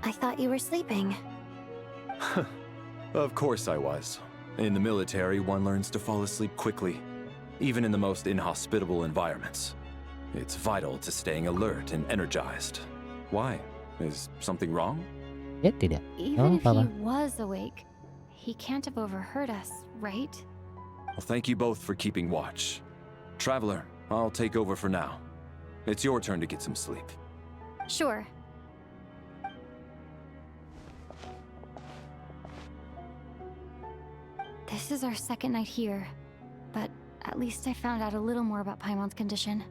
I thought you were sleeping. Of course I was. In the military, one learns to fall asleep quickly, even in the most inhospitable environments. It's vital to staying alert and energized. Why? Is something wrong? Ya tidak. Even if he apa-apa. was awake, he can't have overheard us, right? Well, thank you both for keeping watch. Traveler, I'll take over for now. It's your turn to get some sleep. Sure. This is our second night here, but at least I found out a little more about Paimon's condition.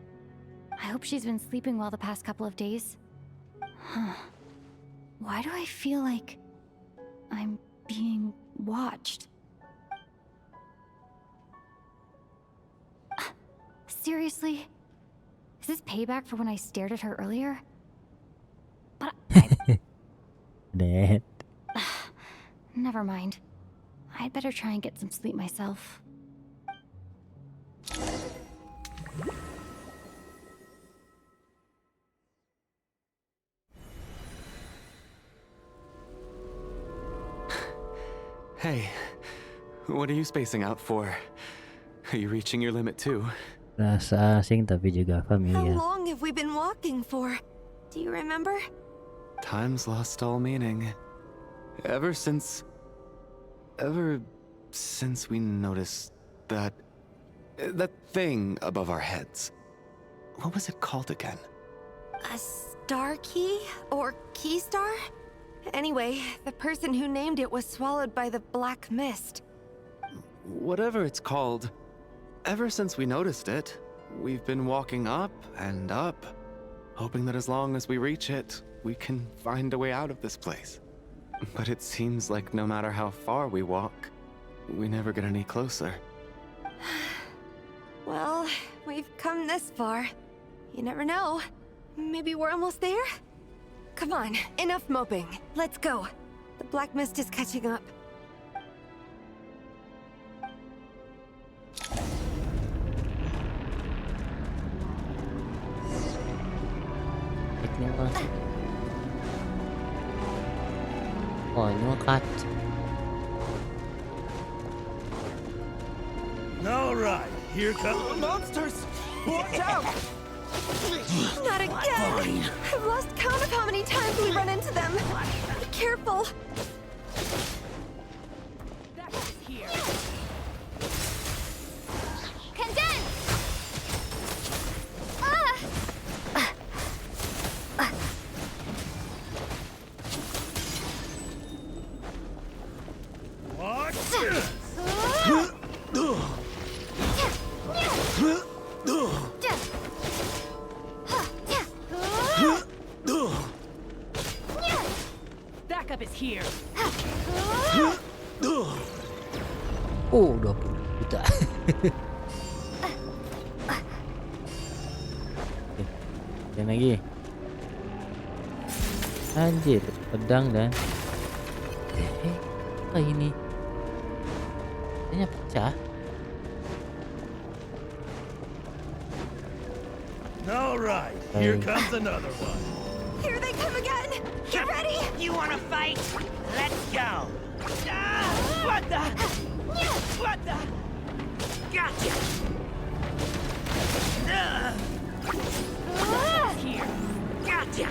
I hope she's been sleeping well the past couple of days. Huh. Why do I feel like I'm being watched? Seriously? Is this payback for when I stared at her earlier? But Dad. never mind. I'd better try and get some sleep myself. Hey, what are you spacing out for? Are you reaching your limit too? Rasa asing tapi juga How familiar. long have we been walking for? Do you remember? Time's lost all meaning. Ever since we noticed that thing above our heads. What was it called again? A star key? Or key star? Anyway, the person who named it was swallowed by the black mist. Whatever it's called, ever since we noticed it, we've been walking up and up, hoping that as long as we reach it, we can find a way out of this place. But it seems like no matter how far we walk, we never get any closer. Well, we've come this far. You never know. Maybe we're almost there? Come on, enough moping. Let's go. The black mist is catching up. Teknik apa? Oh, ini mah kaca. All right, here come Monsters! Watch out! Not again! I've lost count of how many times we run into them. Be careful. Condense! Watch. Backup is here. Oh, 20 juta. Dan lagi. Anjir, pedang dan apa ini? Kayaknya pecah. All right, here comes another one. Here they come again! Get ready! You wanna fight? Let's go. What the? What the? Gotcha. Here. Gotcha.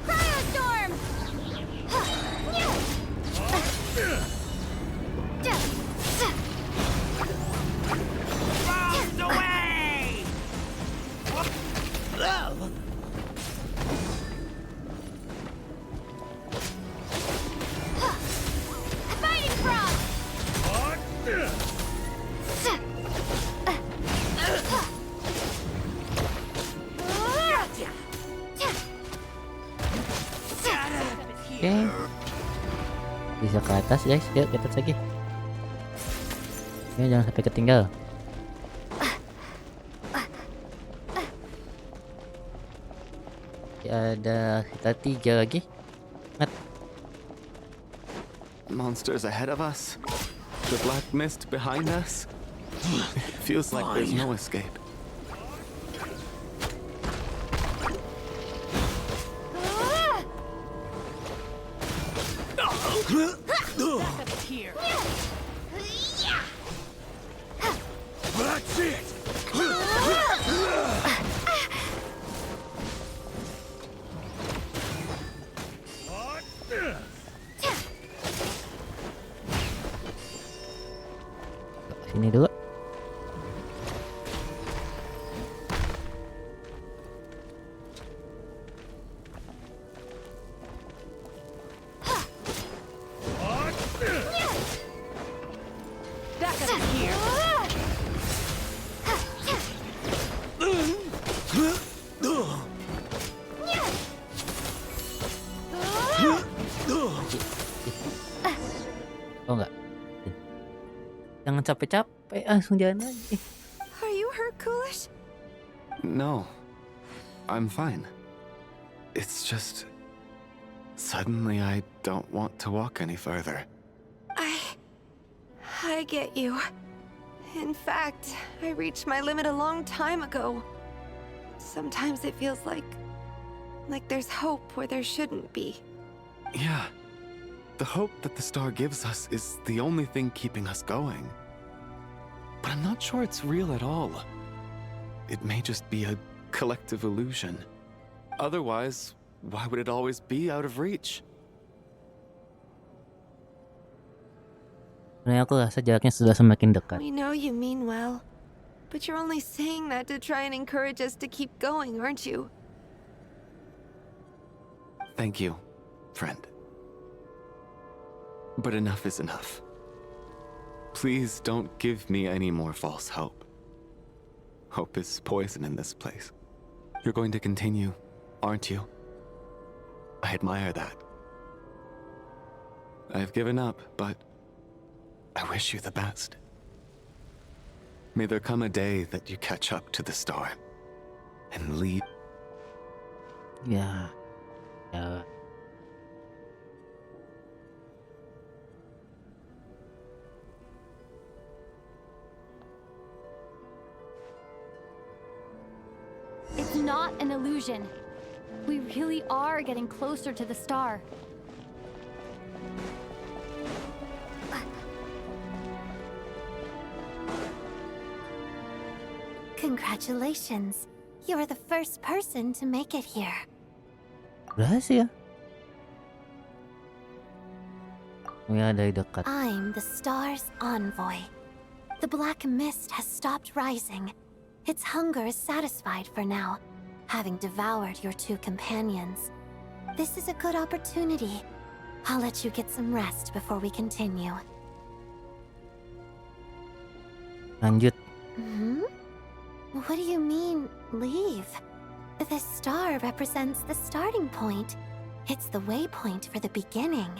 Cryostorm! Bombs away! Fighting frog! Gotcha. Oke. Bisa ke atas, guys. Yuk, ke atas lagi. Ya, jangan sampai ketinggal. Ya, ada kita 3 lagi. Mat. Monsters ahead of us? The black mist behind us? It feels like there's no escape. Jangan capek-capek, langsung jalan aja. Are you hurt, Coolish? No, I'm fine. It's just... Suddenly I don't want to walk any further. I get you. In fact, I reached my limit a long time ago. Sometimes it feels like there's hope where there shouldn't be. Yeah. The hope that the star gives us is the only thing keeping us going. But I'm not sure it's real at all. It may just be a collective illusion. Otherwise, why would it always be out of reach? Sebenarnya aku rasa jaraknya sudah semakin dekat. We know you mean well, but you're only saying that to try and encourage us to keep going, aren't you? Thank you, friend. But enough is enough. Please don't give me any more false hope. Hope is poison in this place. You're going to continue, aren't you? I admire that. I've given up, but I wish you the best. May there come a day that you catch up to the star and lead. Ya. It's not an illusion. We really are getting closer to the star. Congratulations. You are the first person to make it here. Berhasil. Ya dari dekat. I'm the star's envoy. The black mist has stopped rising. Its hunger is satisfied for now, having devoured your two companions. This is a good opportunity. I'll let you get some rest before we continue. Lanjut. What do you mean, leave? The star represents the starting point. It's the waypoint for the beginning.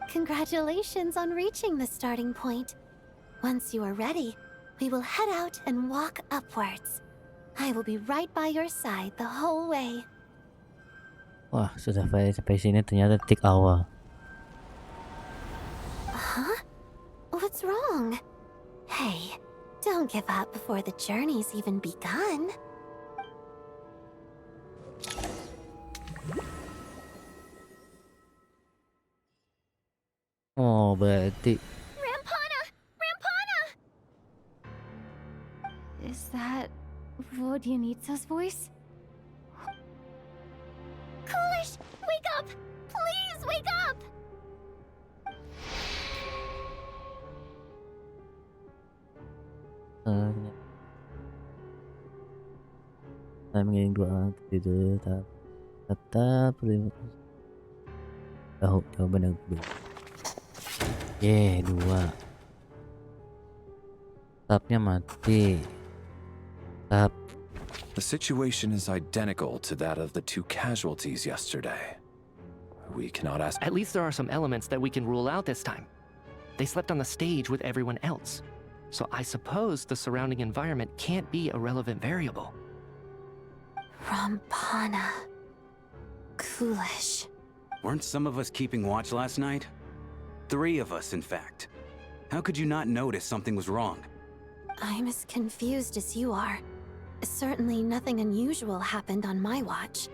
Congratulations on reaching the starting point. Once you are ready, we will head out and walk upwards. I will be right by your side the whole way. Wah, sudah sampai sini ternyata titik awal. Huh? What's wrong? Hey, don't give up before the journey's even begun. Oh, berarti Rampana! Is that Vodyanitsa's voice? Coolish, wake up! Please wake up! saya mengirim dua orang tidur tetap tahu jawaban yang kedua. Dua. Tapnya mati. Tap. The situation is identical to that of the two casualties yesterday. We cannot ask. At least there are some elements that we can rule out this time. They slept on the stage with everyone else. So I suppose the surrounding environment can't be a relevant variable. Rampana. Coolish. Weren't some of us keeping watch last night? 3 of us, in fact. How could you not notice something was wrong? I'm as confused as you are. Certainly nothing unusual happened on my watch.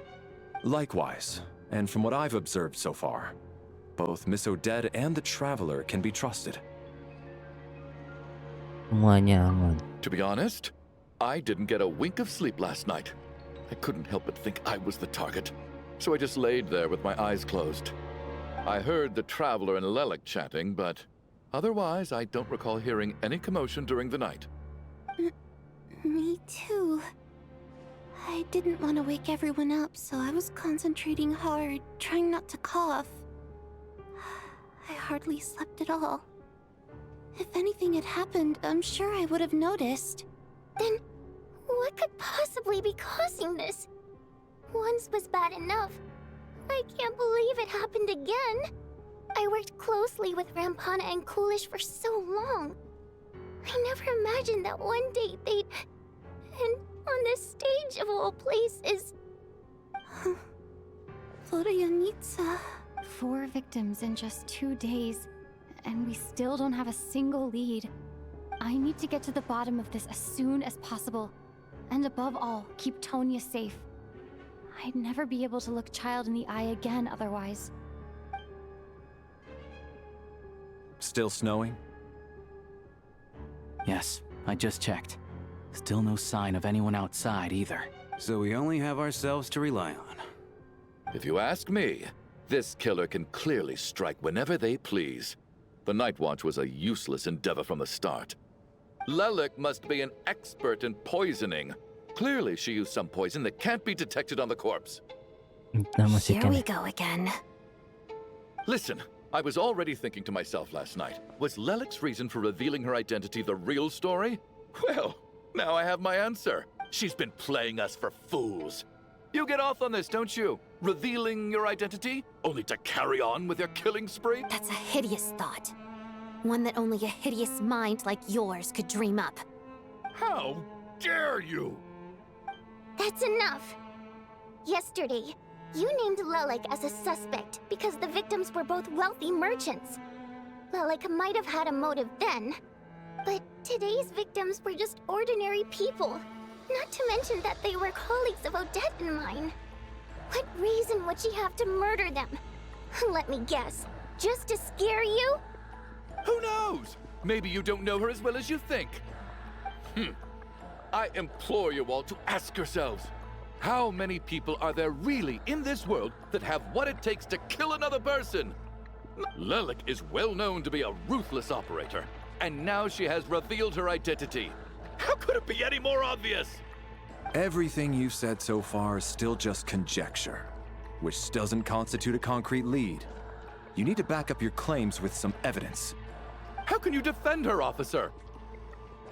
Likewise, and from what I've observed so far, both Miss Odette and the Traveler can be trusted. Semuanya aman. To be honest, I didn't get a wink of sleep last night. I couldn't help but think I was the target, so I just laid there with my eyes closed. I heard the Traveler and Lelik chatting, but otherwise I don't recall hearing any commotion during the night. Me too. I didn't want to wake everyone up, so I was concentrating hard, trying not to cough. I hardly slept at all. If anything had happened, I'm sure I would have noticed. Then, what could possibly be causing this? Once was bad enough. I can't believe it happened again. I worked closely with Rampana and Coolish for so long. I never imagined that one day they'd... And on this stage of all places... Florianitsa. 4 victims in just 2 days, and we still don't have a single lead. I need to get to the bottom of this as soon as possible. And above all, keep Tonya safe. I'd never be able to look Child in the eye again otherwise. Still snowing? Yes, I just checked. Still no sign of anyone outside either. So we only have ourselves to rely on. If you ask me, this killer can clearly strike whenever they please. The Night Watch was a useless endeavor from the start. Lelik must be an expert in poisoning. Clearly she used some poison that can't be detected on the corpse. Here we go again. Listen, I was already thinking to myself last night, was Lelik's reason for revealing her identity the real story? Well, now I have my answer. She's been playing us for fools. You get off on this, don't you? Revealing your identity, only to carry on with your killing spree? That's a hideous thought. One that only a hideous mind like yours could dream up. How dare you? That's enough! Yesterday, you named Lelik as a suspect because the victims were both wealthy merchants. Lelik might have had a motive then, but today's victims were just ordinary people. Not to mention that they were colleagues of Odette and mine. What reason would she have to murder them? Let me guess, just to scare you? Who knows? Maybe you don't know her as well as you think. I implore you all to ask yourselves, how many people are there really in this world that have what it takes to kill another person? Lelik is well known to be a ruthless operator, and now she has revealed her identity. How could it be any more obvious? Everything you've said so far is still just conjecture, which doesn't constitute a concrete lead. You need to back up your claims with some evidence. How can you defend her, officer?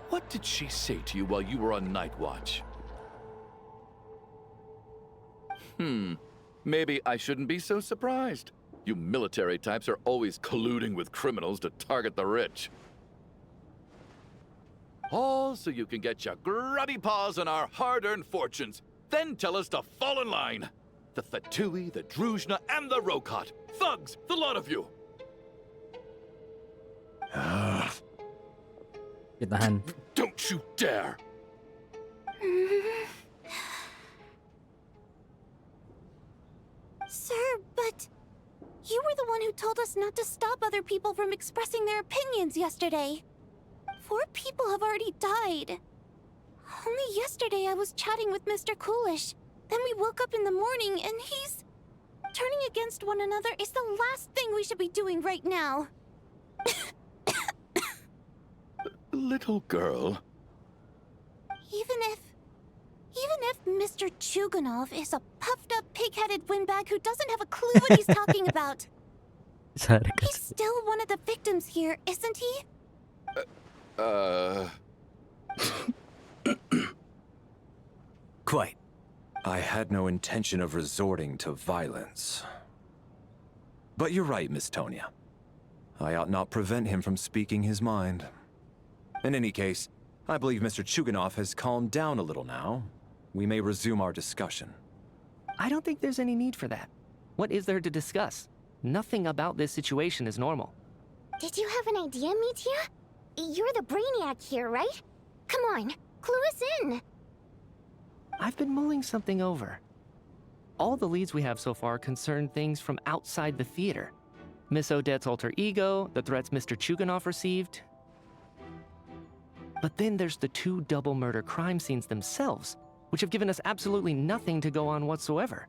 What did she say to you while you were on Night Watch? Maybe I shouldn't be so surprised. You military types are always colluding with criminals to target the rich. All so you can get your grubby paws on our hard-earned fortunes, then tell us to fall in line. The Fatui, the Druzhna, and the Rokot. Thugs, the lot of you. Kitahan. Don't you dare! Sir, but... You were the one who told us not to stop other people from expressing their opinions yesterday. 4 people have already died. Only yesterday I was chatting with Mr. Coolish. Then we woke up in the morning and he's... Turning against one another is the last thing we should be doing right now. Little girl. Even if Mr. Chuganov is a puffed-up, pig-headed windbag who doesn't have a clue what he's talking about, he's still one of the victims here, isn't he? Quite. I had no intention of resorting to violence. But you're right, Miss Tonya. I ought not prevent him from speaking his mind. In any case, I believe Mr. Chuganov has calmed down a little now. We may resume our discussion. I don't think there's any need for that. What is there to discuss? Nothing about this situation is normal. Did you have an idea, Mitya? You're the brainiac here, right? Come on, clue us in. I've been mulling something over. All the leads we have so far concern things from outside the theater. Miss Odette's alter ego, the threats Mr. Chuganov received. But then there's the 2 double murder crime scenes themselves, which have given us absolutely nothing to go on whatsoever.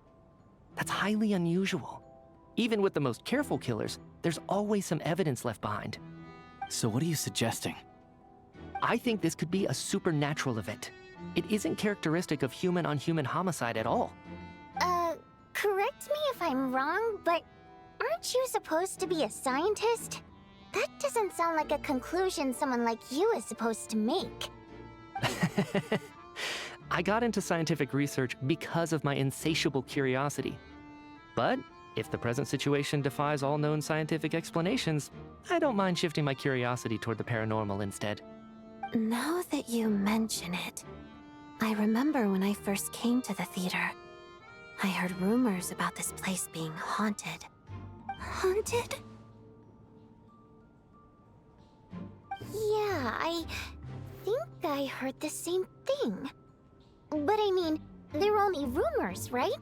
That's highly unusual. Even with the most careful killers, there's always some evidence left behind. So what are you suggesting? I think this could be a supernatural event. It isn't characteristic of human-on-human homicide at all. Correct me if I'm wrong, but aren't you supposed to be a scientist? That doesn't sound like a conclusion someone like you is supposed to make. I got into scientific research because of my insatiable curiosity. But if the present situation defies all known scientific explanations, I don't mind shifting my curiosity toward the paranormal instead. Now that you mention it, I remember when I first came to the theater. I heard rumors about this place being haunted. Haunted? Yeah, I think I heard the same thing. But I mean, they're only rumors, right?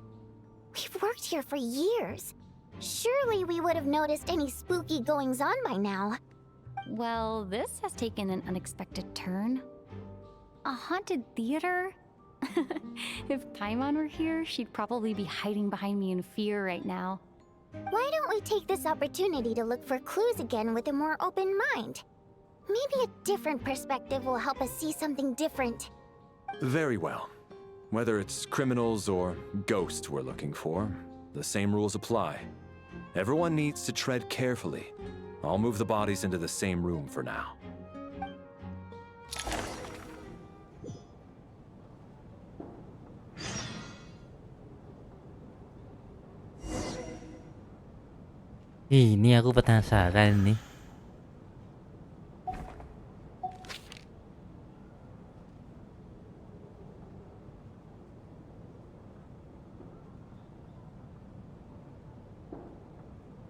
We've worked here for years. Surely we would have noticed any spooky goings-on by now. Well, this has taken an unexpected turn. A haunted theater? If Paimon were here, she'd probably be hiding behind me in fear right now. Why don't we take this opportunity to look for clues again with a more open mind? Maybe a different perspective will help us see something different. Very well. Whether it's criminals or ghosts we're looking for, the same rules apply. Everyone needs to tread carefully. I'll move the bodies into the same room for now. Ini aku penasaran nih.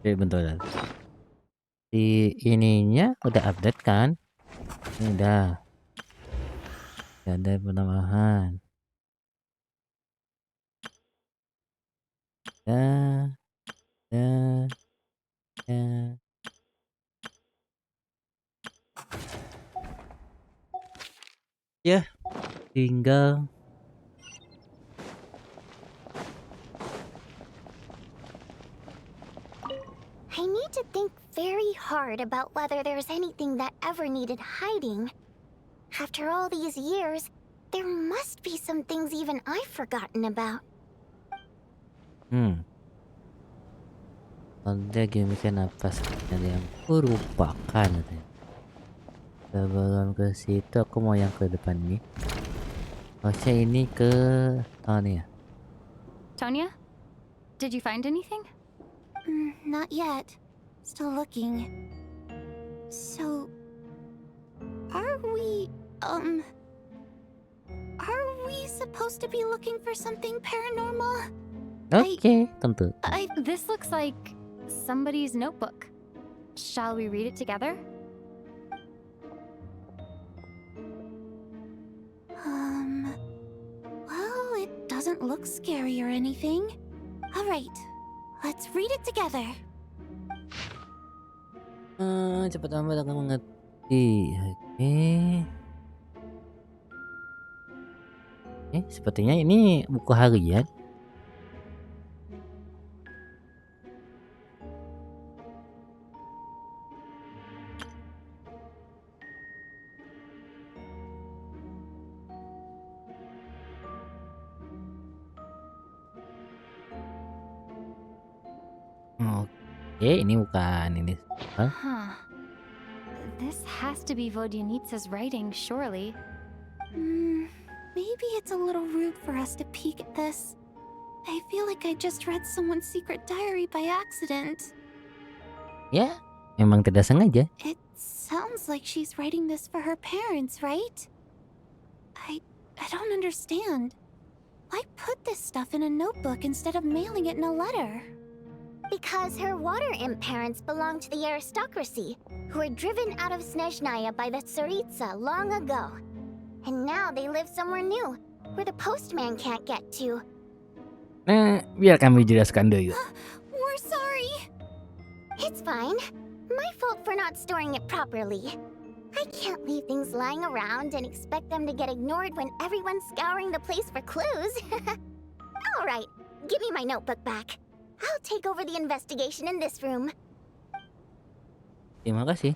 Oke, bentar. Si ininya udah update kan? Ini udah. Gak ada penambahan. Ya. Ya. Ya. Ya, tinggal I need to think very hard about whether there's anything that ever needed hiding. After all these years, there must be some things even I've forgotten about. Ada game napas yang aku lupakan katanya. Sebelum ke situ aku mau yang ke depan nih. Harusnya ini ke Tonya. Tonya? Did you find anything? Not yet. Still looking. So, are we supposed to be looking for something paranormal? Oke, tentu. This looks like somebody's notebook. Shall we read it together? Well, it doesn't look scary or anything. All right, let's read it together. Cepat amat aku mengerti. Oke. Sepertinya ini buku harian. Oke, ini bukan ini. Huh. This has to be Vodyanitsa's writing, surely. Maybe it's a little rude for us to peek at this. I feel like I just read someone's secret diary by accident. Ya, memang tidak sengaja. It sounds like she's writing this for her parents, right? I don't understand. Why put this stuff in a notebook instead of mailing it in a letter? Because her water imp parents belonged to the aristocracy, who were driven out of Snezhnaya by the Tsaritsa long ago. And now they live somewhere new, where the postman can't get to. Biar kami jelaskan dulu. We're sorry. It's fine. My fault for not storing it properly. I can't leave things lying around and expect them to get ignored when everyone's scouring the place for clues. All right, give me my notebook back. I'll take over the investigation in this room. Terima kasih.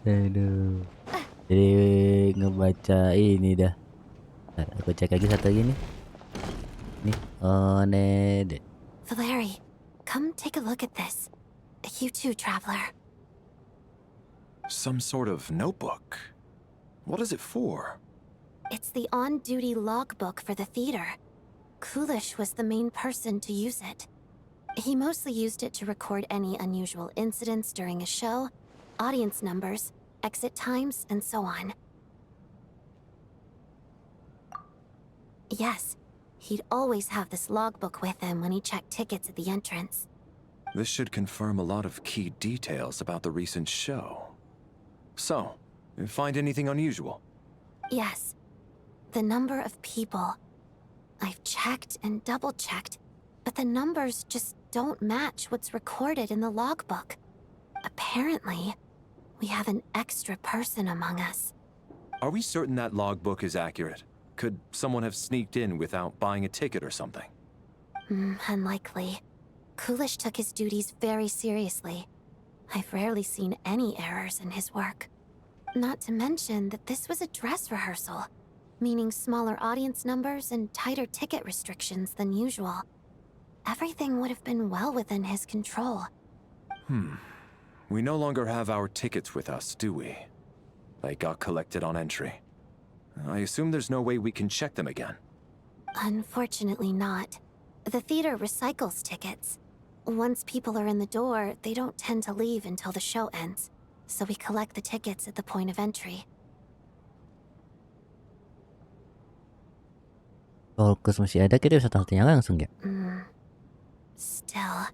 Aduh. Jadi ngebaca ini dah. Ntar aku cek lagi satu lagi nih. Nih, Onede. Valeri, come take a look at this. You too, traveler. Some sort of notebook. What is it for? It's the on-duty logbook for the theater. Kulish was the main person to use it. He mostly used it to record any unusual incidents during a show, audience numbers, exit times, and so on. Yes, he'd always have this logbook with him when he checked tickets at the entrance. This should confirm a lot of key details about the recent show. So, you find anything unusual? Yes. The number of people. I've checked and double-checked, but the numbers just don't match what's recorded in the logbook. Apparently, we have an extra person among us. Are we certain that logbook is accurate? Could someone have sneaked in without buying a ticket or something? Unlikely. Kulish took his duties very seriously. I've rarely seen any errors in his work. Not to mention that this was a dress rehearsal, meaning smaller audience numbers and tighter ticket restrictions than usual. Everything would have been well within his control. We no longer have our tickets with us, do we? They got collected on entry. I assume there's no way we can check them again. Unfortunately not. The theater recycles tickets. Once people are in the door, they don't tend to leave until the show ends, so we collect the tickets at the point of entry. Kalau Kus masih ada, kita bisa tanya langsung ya? Still,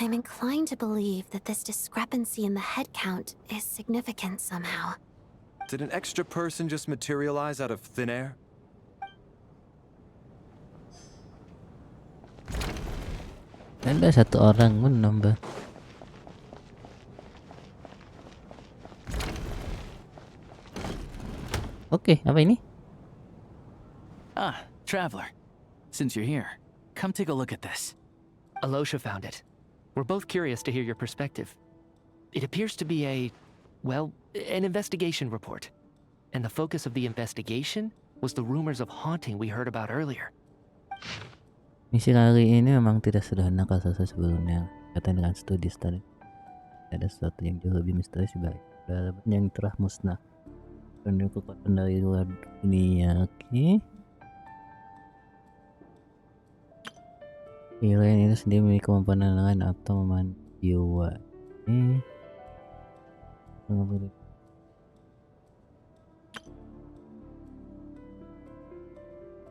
I'm inclined to believe that this discrepancy in the head count is significant somehow. Did an extra person just materialize out of thin air? Ada satu orang pun nambah. Oke, apa ini? Ah, traveler. Since you're here, come take a look at this. Alosha found it. We're both curious to hear your perspective. It appears to be an investigation report. And the focus of the investigation was the rumors of haunting we heard about earlier. Misi kali ini memang tidak sederhana kasusnya sebelumnya. Katanya dengan studi tadi ada sesuatu yang jauh lebih misterius baik. Peradaban yang telah musnah. Dan kekuatan dari luar dunia. Oke. Alien itu sendiri memiliki kemampuan lain atau memandu jiwa.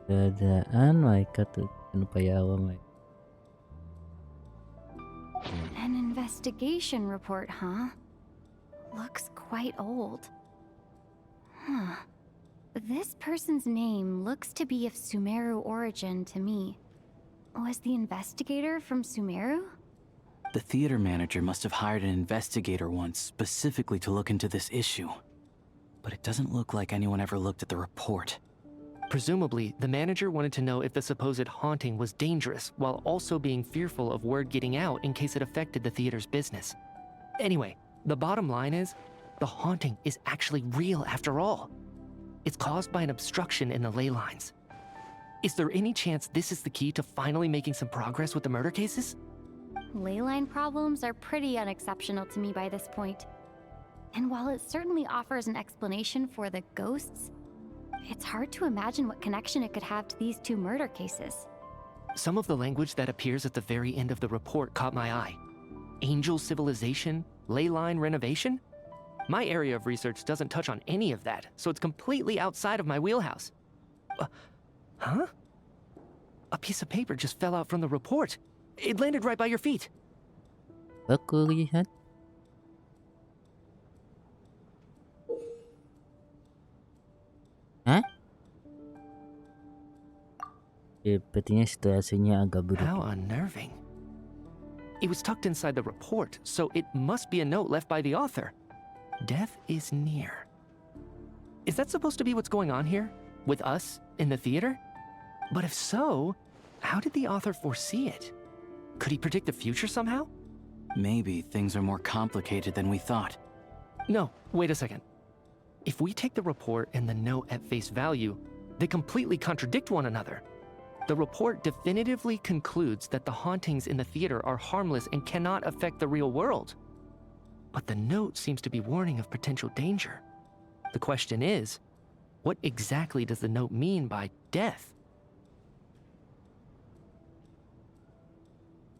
Keadaan mereka tuh upaya awam. An investigation report, huh? Looks quite old. Huh. This person's name looks to be of Sumeru origin to me. Was the investigator from Sumeru? The theater manager must have hired an investigator once specifically to look into this issue. But it doesn't look like anyone ever looked at the report. Presumably, the manager wanted to know if the supposed haunting was dangerous while also being fearful of word getting out in case it affected the theater's business. Anyway, the bottom line is, the haunting is actually real after all. It's caused by an obstruction in the ley lines. Is there any chance this is the key to finally making some progress with the murder cases? Ley line problems are pretty unexceptional to me by this point. And while it certainly offers an explanation for the ghosts, it's hard to imagine what connection it could have to these two murder cases. Some of the language that appears at the very end of the report caught my eye. Angel civilization, ley line renovation? My area of research doesn't touch on any of that, so it's completely outside of my wheelhouse. Huh? A piece of paper just fell out from the report. It landed right by your feet. Aku lihat. Hah? Sepertinya situasinya agak buruk. How unnerving. It was tucked inside the report, so it must be a note left by the author. Death is near. Is that supposed to be what's going on here? With us in the theater? But if so, how did the author foresee it? Could he predict the future somehow? Maybe things are more complicated than we thought. No, wait a second. If we take the report and the note at face value, they completely contradict one another. The report definitively concludes that the hauntings in the theater are harmless and cannot affect the real world. But the note seems to be warning of potential danger. The question is, what exactly does the note mean by death?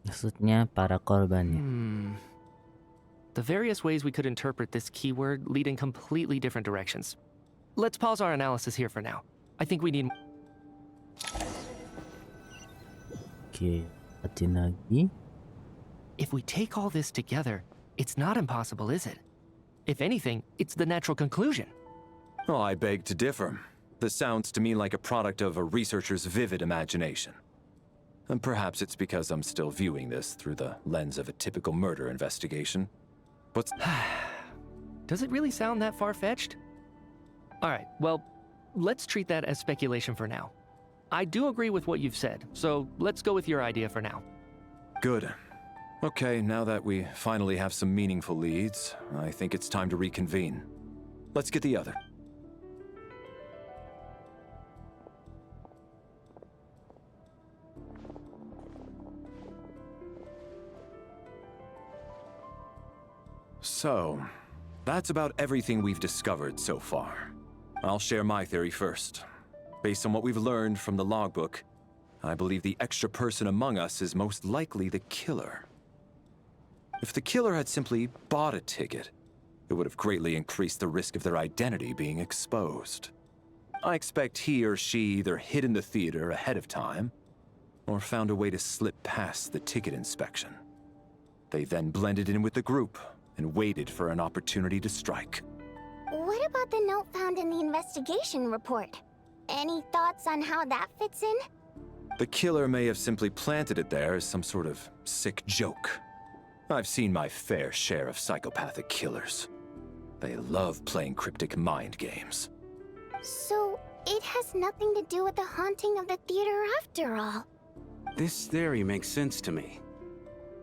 Maksudnya para korbannya. The various ways we could interpret this keyword lead in completely different directions. Let's pause our analysis here for now. I think we need... Oke, bacain lagi. If we take all this together, it's not impossible, is it? If anything, it's the natural conclusion. Oh, I beg to differ. This sounds to me like a product of a researcher's vivid imagination. And perhaps it's because I'm still viewing this through the lens of a typical murder investigation. What's... Does it really sound that far-fetched? Alright, well, let's treat that as speculation for now. I do agree with what you've said, so let's go with your idea for now. Good. Okay, now that we finally have some meaningful leads, I think it's time to reconvene. Let's get the other. So, that's about everything we've discovered so far. I'll share my theory first. Based on what we've learned from the logbook, I believe the extra person among us is most likely the killer. If the killer had simply bought a ticket, it would have greatly increased the risk of their identity being exposed. I expect he or she either hid in the theater ahead of time, or found a way to slip past the ticket inspection. They then blended in with the group and waited for an opportunity to strike. What about the note found in the investigation report? Any thoughts on how that fits in? The killer may have simply planted it there as some sort of sick joke. I've seen my fair share of psychopathic killers. They love playing cryptic mind games. So, it has nothing to do with the haunting of the theater after all. This theory makes sense to me.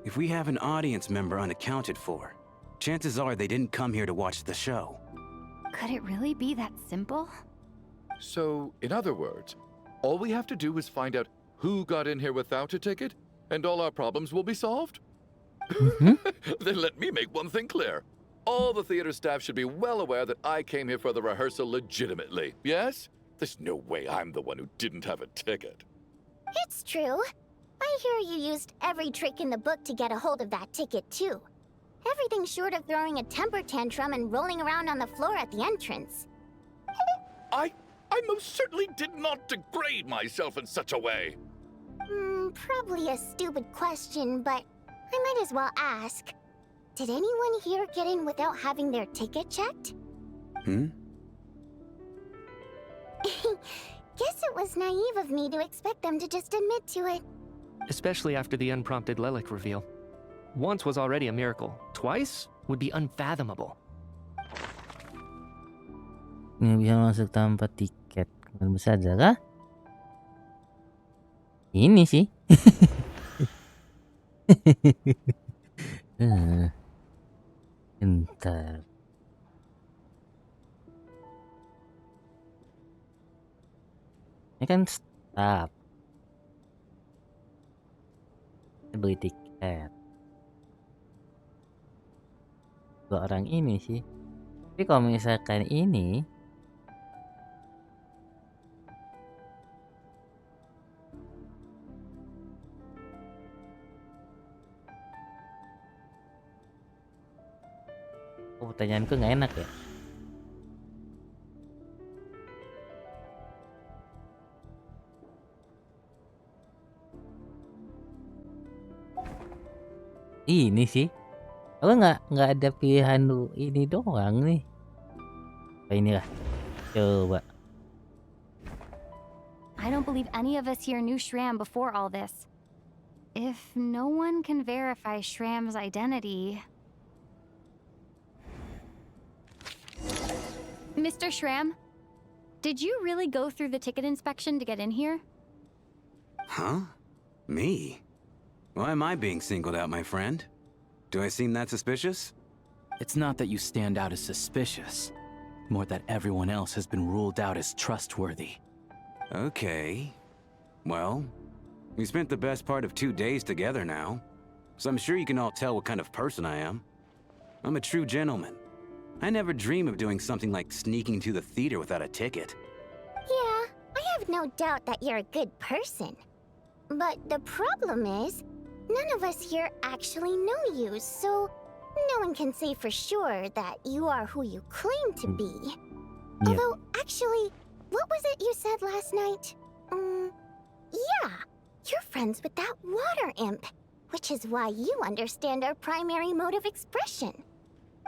If we have an audience member unaccounted for, chances are they didn't come here to watch the show. Could it really be that simple? So, in other words, all we have to do is find out who got in here without a ticket, and all our problems will be solved? Then let me make one thing clear. All the theater staff should be well aware that I came here for the rehearsal legitimately, yes? There's no way I'm the one who didn't have a ticket. It's true. I hear you used every trick in the book to get a hold of that ticket, too. Everything short of throwing a temper tantrum and rolling around on the floor at the entrance. I most certainly did not degrade myself in such a way. Probably a stupid question, but I might as well ask. Did anyone here get in without having their ticket checked? Guess it was naive of me to expect them to just admit to it. Especially after the unprompted Lelik reveal. Once was already a miracle. Twice would be unfathomable. Nggak bisa masuk tanpa tiket. Benar saja kah? Ini sih. Bentar. Ini kan staff. Beli tiket. Dua orang ini sih. Tapi kalau misalkan ini pertanyaanku nggak enak ya. Ini sih. Aku nggak ada pilihan ini doang nih. Oh, inilah. Coba. I don't believe any of us here knew Shram before all this. If no one can verify Shram's identity... Mr. Shram, did you really go through the ticket inspection to get in here? Huh? Me? Why am I being singled out, my friend? Do I seem that suspicious? It's not that you stand out as suspicious, more that everyone else has been ruled out as trustworthy. Okay. Well, we spent the best part of 2 days together now, so I'm sure you can all tell what kind of person I am. I'm a true gentleman. I never dream of doing something like sneaking to the theater without a ticket. Yeah, I have no doubt that you're a good person. But the problem is, none of us here actually know you, so no one can say for sure that you are who you claim to be. Yep. Although, actually, what was it you said last night? Yeah, you're friends with that water imp, which is why you understand our primary mode of expression.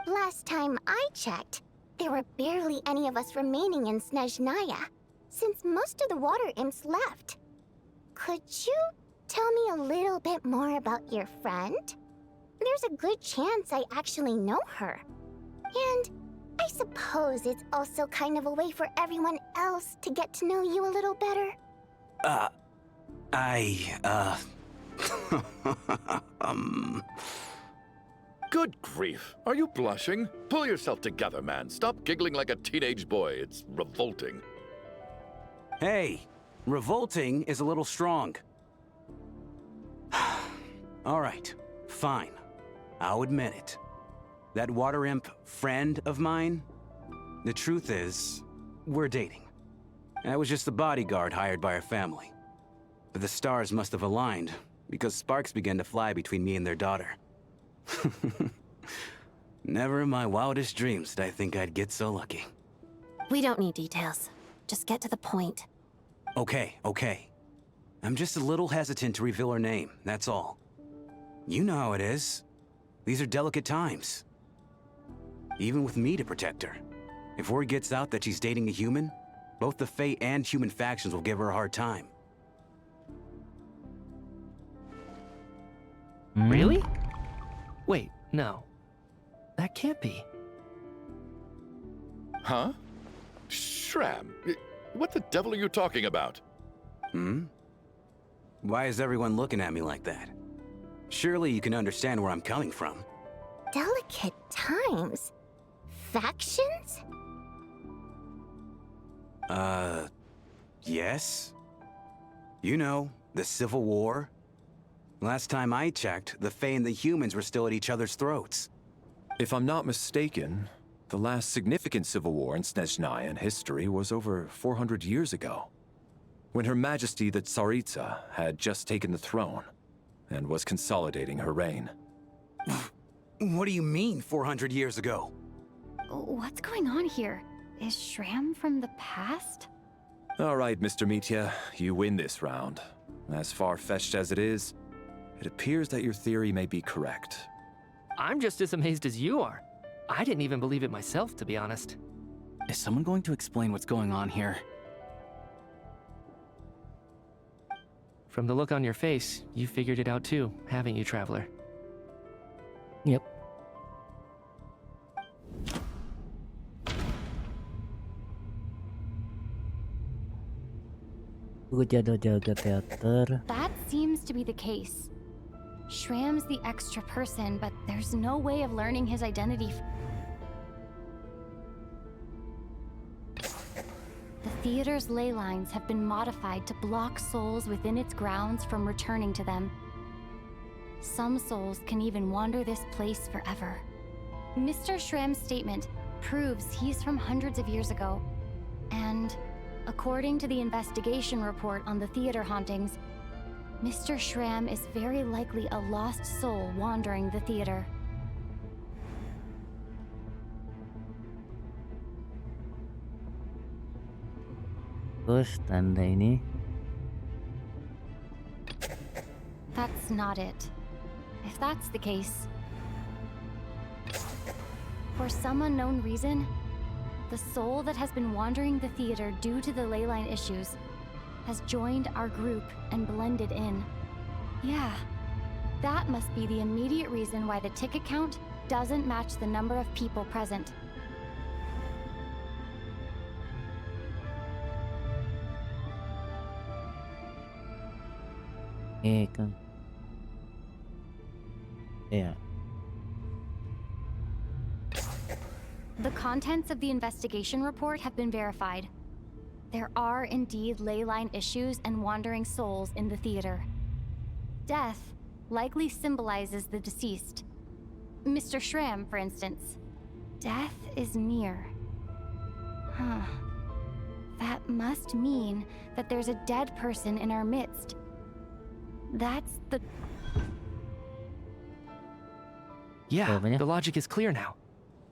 Last time I checked, there were barely any of us remaining in Snezhnaya, since most of the water imps left. Could you tell me a little bit more about your friend? There's a good chance I actually know her. And I suppose it's also kind of a way for everyone else to get to know you a little better. Good grief. Are you blushing? Pull yourself together, man. Stop giggling like a teenage boy. It's revolting. Hey, revolting is a little strong. All right, fine. I'll admit it. That water imp friend of mine, the truth is, we're dating. I was just the bodyguard hired by our family. But the stars must have aligned, because sparks began to fly between me and their daughter. Never in my wildest dreams did I think I'd get so lucky. We don't need details. Just get to the point. Okay. I'm just a little hesitant to reveal her name, that's all. You know how it is. These are delicate times. Even with me to protect her. If word gets out that she's dating a human, both the Fae and human factions will give her a hard time. Really? Wait, no. That can't be. Huh? Shram, what the devil are you talking about? Why is everyone looking at me like that? Surely you can understand where I'm coming from. Delicate times? Factions? Yes. You know, the Civil War. Last time I checked, the Fae and the humans were still at each other's throats. If I'm not mistaken, the last significant civil war in Snezhnayan history was over 400 years ago, when Her Majesty the Tsaritsa had just taken the throne and was consolidating her reign. What do you mean, 400 years ago? What's going on here? Is Shram from the past? All right, Mr. Mitya, you win this round. As far-fetched as it is, it appears that your theory may be correct. I'm just as amazed as you are. I didn't even believe it myself, to be honest. Is someone going to explain what's going on here? From the look on your face, you figured it out too, haven't you, Traveler? Yep. Jaga teater. That seems to be the case. Shram's the extra person, but there's no way of learning his identity. The theater's ley lines have been modified to block souls within its grounds from returning to them. Some souls can even wander this place forever. Mr. Shram's statement proves he's from hundreds of years ago. And according to the investigation report on the theater hauntings, Mr. Shram is very likely a lost soul wandering the theater. Terus tanda ini. That's not it. If that's the case, for some unknown reason, the soul that has been wandering the theater due to the leyline issues has joined our group and blended in. Yeah, that must be the immediate reason why the ticket count doesn't match the number of people present. Kang. Yeah. The contents of the investigation report have been verified. There are indeed ley line issues and wandering souls in the theater. Death likely symbolizes the deceased. Mr. Shram, for instance. Death is near. Huh. That must mean that there's a dead person in our midst. That's the... Yeah, Jawabannya? the logic is clear now.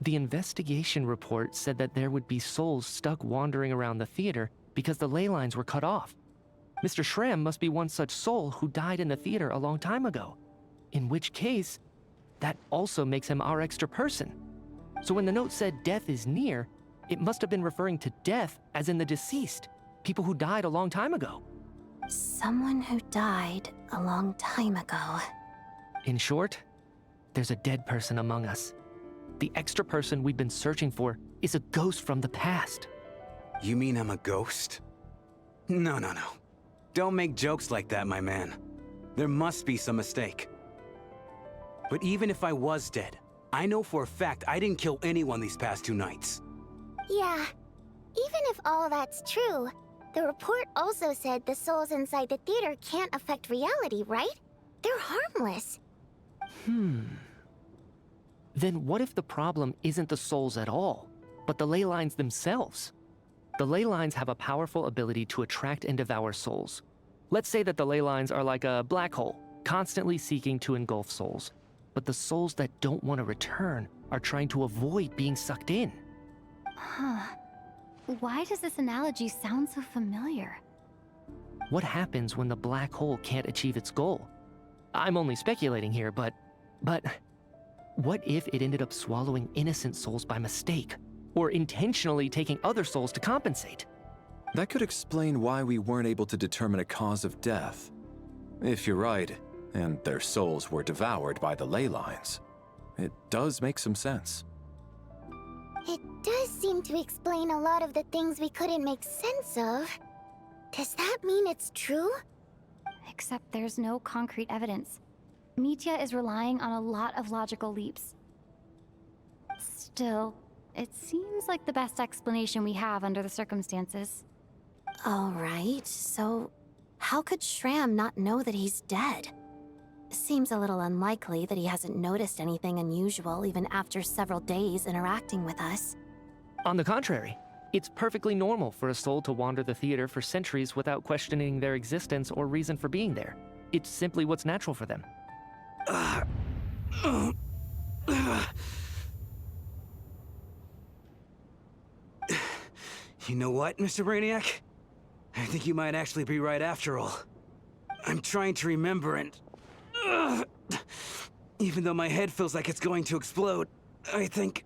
The investigation report said that there would be souls stuck wandering around the theater because the ley lines were cut off. Mr. Shram must be one such soul who died in the theater a long time ago. In which case, that also makes him our extra person. So when the note said death is near, it must have been referring to death as in the deceased, people who died a long time ago. Someone who died a long time ago. In short, there's a dead person among us. The extra person we've been searching for is a ghost from the past. You mean I'm a ghost? No. Don't make jokes like that, my man. There must be some mistake. But even if I was dead, I know for a fact I didn't kill anyone these past 2 nights. Yeah. Even if all that's true, the report also said the souls inside the theater can't affect reality, right? They're harmless. Then what if the problem isn't the souls at all, but the ley lines themselves? The ley lines have a powerful ability to attract and devour souls. Let's say that the ley lines are like a black hole, constantly seeking to engulf souls. But the souls that don't want to return are trying to avoid being sucked in. Huh. Why does this analogy sound so familiar? What happens when the black hole can't achieve its goal? I'm only speculating here, but what if it ended up swallowing innocent souls by mistake, or intentionally taking other souls to compensate? That could explain why we weren't able to determine a cause of death. If you're right, and their souls were devoured by the ley lines, it does make some sense. It does seem to explain a lot of the things we couldn't make sense of. Does that mean it's true? Except there's no concrete evidence. Mitya is relying on a lot of logical leaps. Still, it seems like the best explanation we have under the circumstances. All right, so how could Shram not know that he's dead? Seems a little unlikely that he hasn't noticed anything unusual even after several days interacting with us. On the contrary, it's perfectly normal for a soul to wander the theater for centuries without questioning their existence or reason for being there. It's simply what's natural for them. You know what, Mr. Brainiac? I think you might actually be right after all. I'm trying to remember and... even though my head feels like it's going to explode, I think...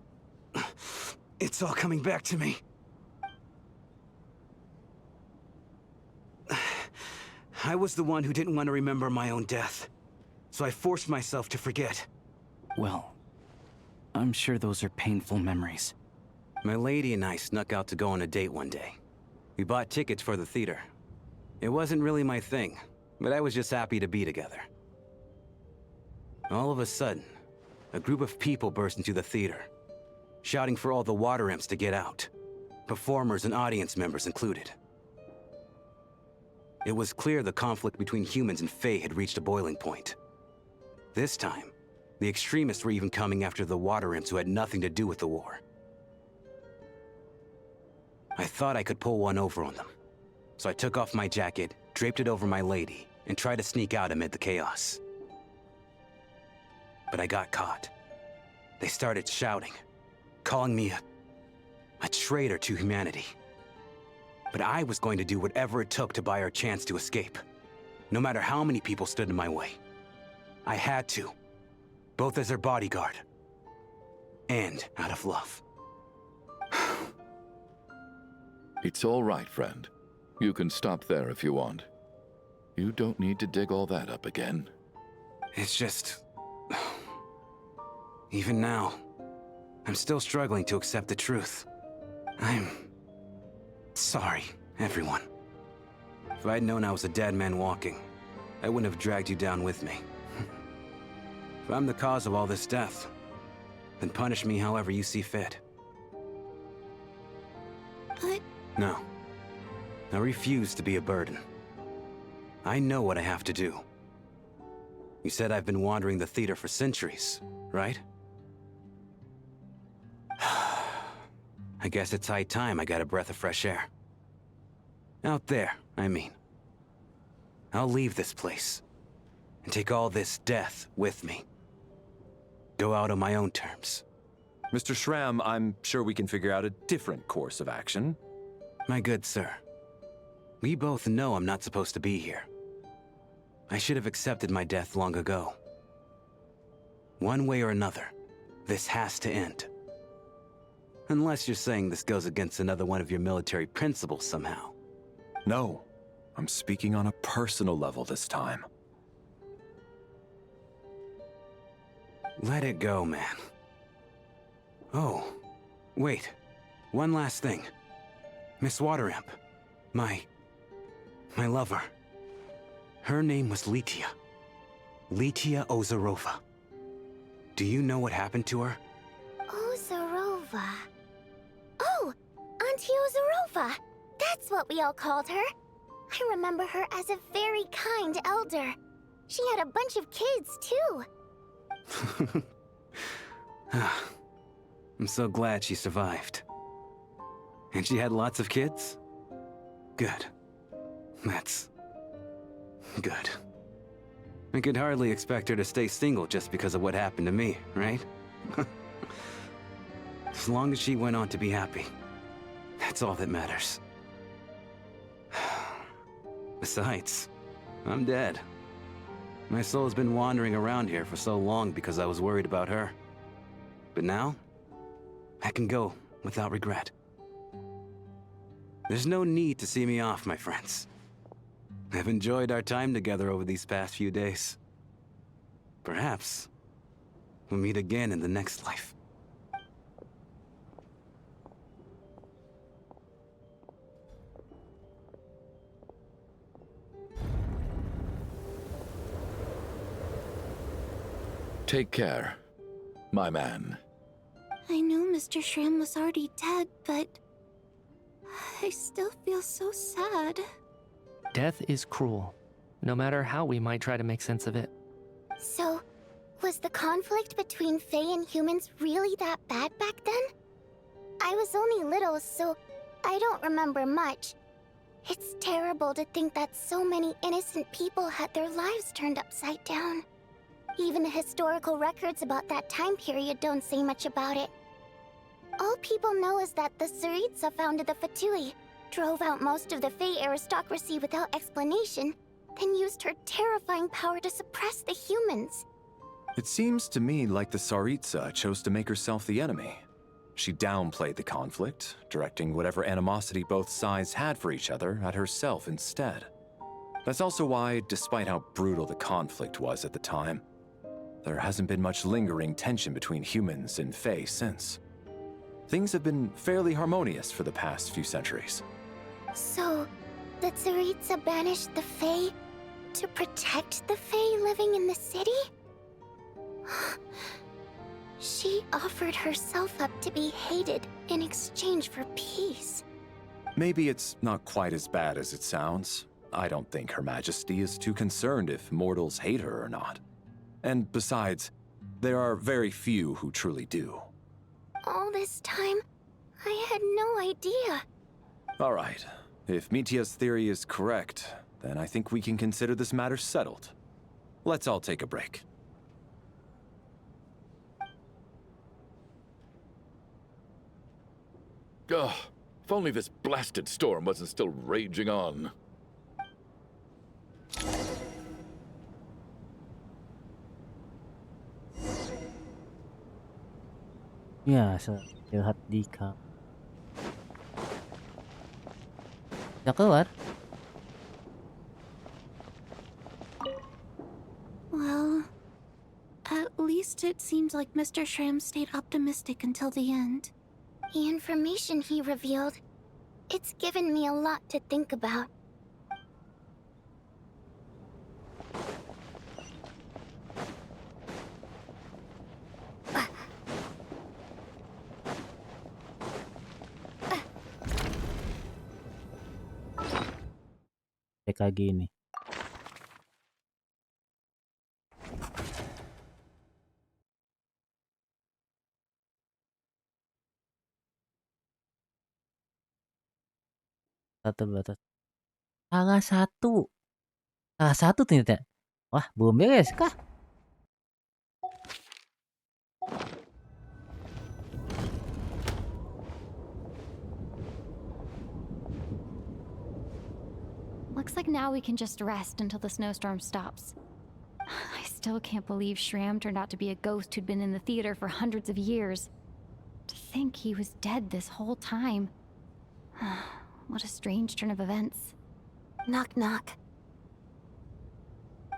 it's all coming back to me. I was the one who didn't want to remember my own death, so I forced myself to forget. Well, I'm sure those are painful memories. My lady and I snuck out to go on a date one day. We bought tickets for the theater. It wasn't really my thing, but I was just happy to be together. All of a sudden, a group of people burst into the theater, shouting for all the water imps to get out, performers and audience members included. It was clear the conflict between humans and Fae had reached a boiling point. This time, the extremists were even coming after the water imps who had nothing to do with the war. I thought I could pull one over on them, so I took off my jacket, draped it over my lady, and tried to sneak out amid the chaos. But I got caught. They started shouting, calling me a traitor to humanity. But I was going to do whatever it took to buy our chance to escape, no matter how many people stood in my way. I had to, both as their bodyguard and out of love. It's all right, friend. You can stop there if you want. You don't need to dig all that up again. It's just... even now, I'm still struggling to accept the truth. I'm... sorry, everyone. If I'd known I was a dead man walking, I wouldn't have dragged you down with me. If I'm the cause of all this death, then punish me however you see fit. But... No. I refuse to be a burden. I know what I have to do. You said I've been wandering the theater for centuries, right? I guess it's high time I got a breath of fresh air. Out there, I mean. I'll leave this place and take all this death with me. Go out on my own terms. Mr. Schramm, I'm sure we can figure out a different course of action. My good sir, we both know I'm not supposed to be here. I should have accepted my death long ago. One way or another, this has to end. Unless you're saying this goes against another one of your military principles somehow. No, I'm speaking on a personal level this time. Let it go, man. Oh, wait. One last thing. Miss Water Imp. My lover. Her name was Litia. Litia Ozarova. Do you know what happened to her? Ozarova. Oh, Auntie Ozarova. That's what we all called her. I remember her as a very kind elder. She had a bunch of kids, too. I'm so glad she survived. And she had lots of kids? Good. That's good. I could hardly expect her to stay single just because of what happened to me, right? As long as she went on to be happy, that's all that matters. Besides, I'm dead. My soul's been wandering around here for so long because I was worried about her. But now, I can go without regret. There's no need to see me off, my friends. I've enjoyed our time together over these past few days. Perhaps we'll meet again in the next life. Take care, my man. I knew Mr. Schramm was already dead, but I still feel so sad. Death is cruel, no matter how we might try to make sense of it. So, was the conflict between Fae and humans really that bad back then? I was only little, so I don't remember much. It's terrible to think that so many innocent people had their lives turned upside down. Even the historical records about that time period don't say much about it. All people know is that the Tsaritsa founded the Fatui, drove out most of the Fae aristocracy without explanation, then used her terrifying power to suppress the humans. It seems to me like the Tsaritsa chose to make herself the enemy. She downplayed the conflict, directing whatever animosity both sides had for each other at herself instead. That's also why, despite how brutal the conflict was at the time, there hasn't been much lingering tension between humans and Fae since. Things have been fairly harmonious for the past few centuries. So, the Tsaritsa banished the Fae to protect the Fae living in the city? She offered herself up to be hated in exchange for peace. Maybe it's not quite as bad as it sounds. I don't think Her Majesty is too concerned if mortals hate her or not. And besides, there are very few who truly do. All this time, I had no idea. All right. If Mitia's theory is correct, then I think we can consider this matter settled. Let's all take a break. Ugh, if only this blasted storm wasn't still raging on. Ya, lihat di Udah keluar? Well, at least it seems like Mr. Schramm stayed optimistic until the end. The information he revealed, it's given me a lot to think about. kayak gini. Satu batas. Salah satu. Salah satu ternyata. Wah, belum beres kah? Looks like now we can just rest until the snowstorm stops. I still can't believe Shram turned out to be a ghost who'd been in the theater for hundreds of years. To think he was dead this whole time. What a strange turn of events. Knock, knock.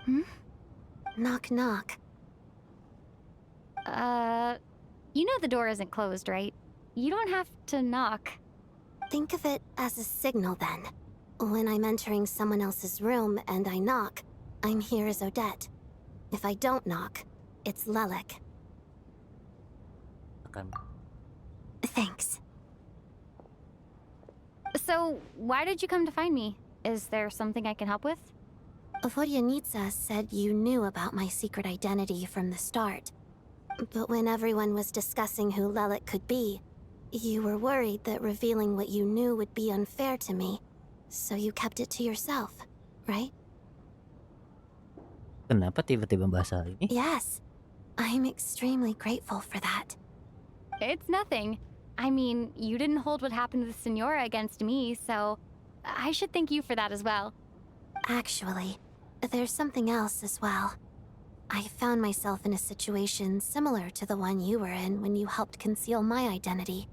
Hmm? Knock, knock. You know the door isn't closed, right? You don't have to knock. Think of it as a signal then. When I'm entering someone else's room and I knock, I'm here as Odette. If I don't knock, it's Lelik. Thanks. So, why did you come to find me? Is there something I can help with? Vodyanitsa said you knew about my secret identity from the start. But when everyone was discussing who Lelik could be, you were worried that revealing what you knew would be unfair to me. So you kept it to yourself, right? Kenapa tiba-tiba bahas hal ini? Yes. I'm extremely grateful for that. It's nothing. I mean, you didn't hold what happened with Senora against me, so I should thank you for that as well. Actually, there's something else as well. I found myself in a situation similar to the one you were in when you helped conceal my identity.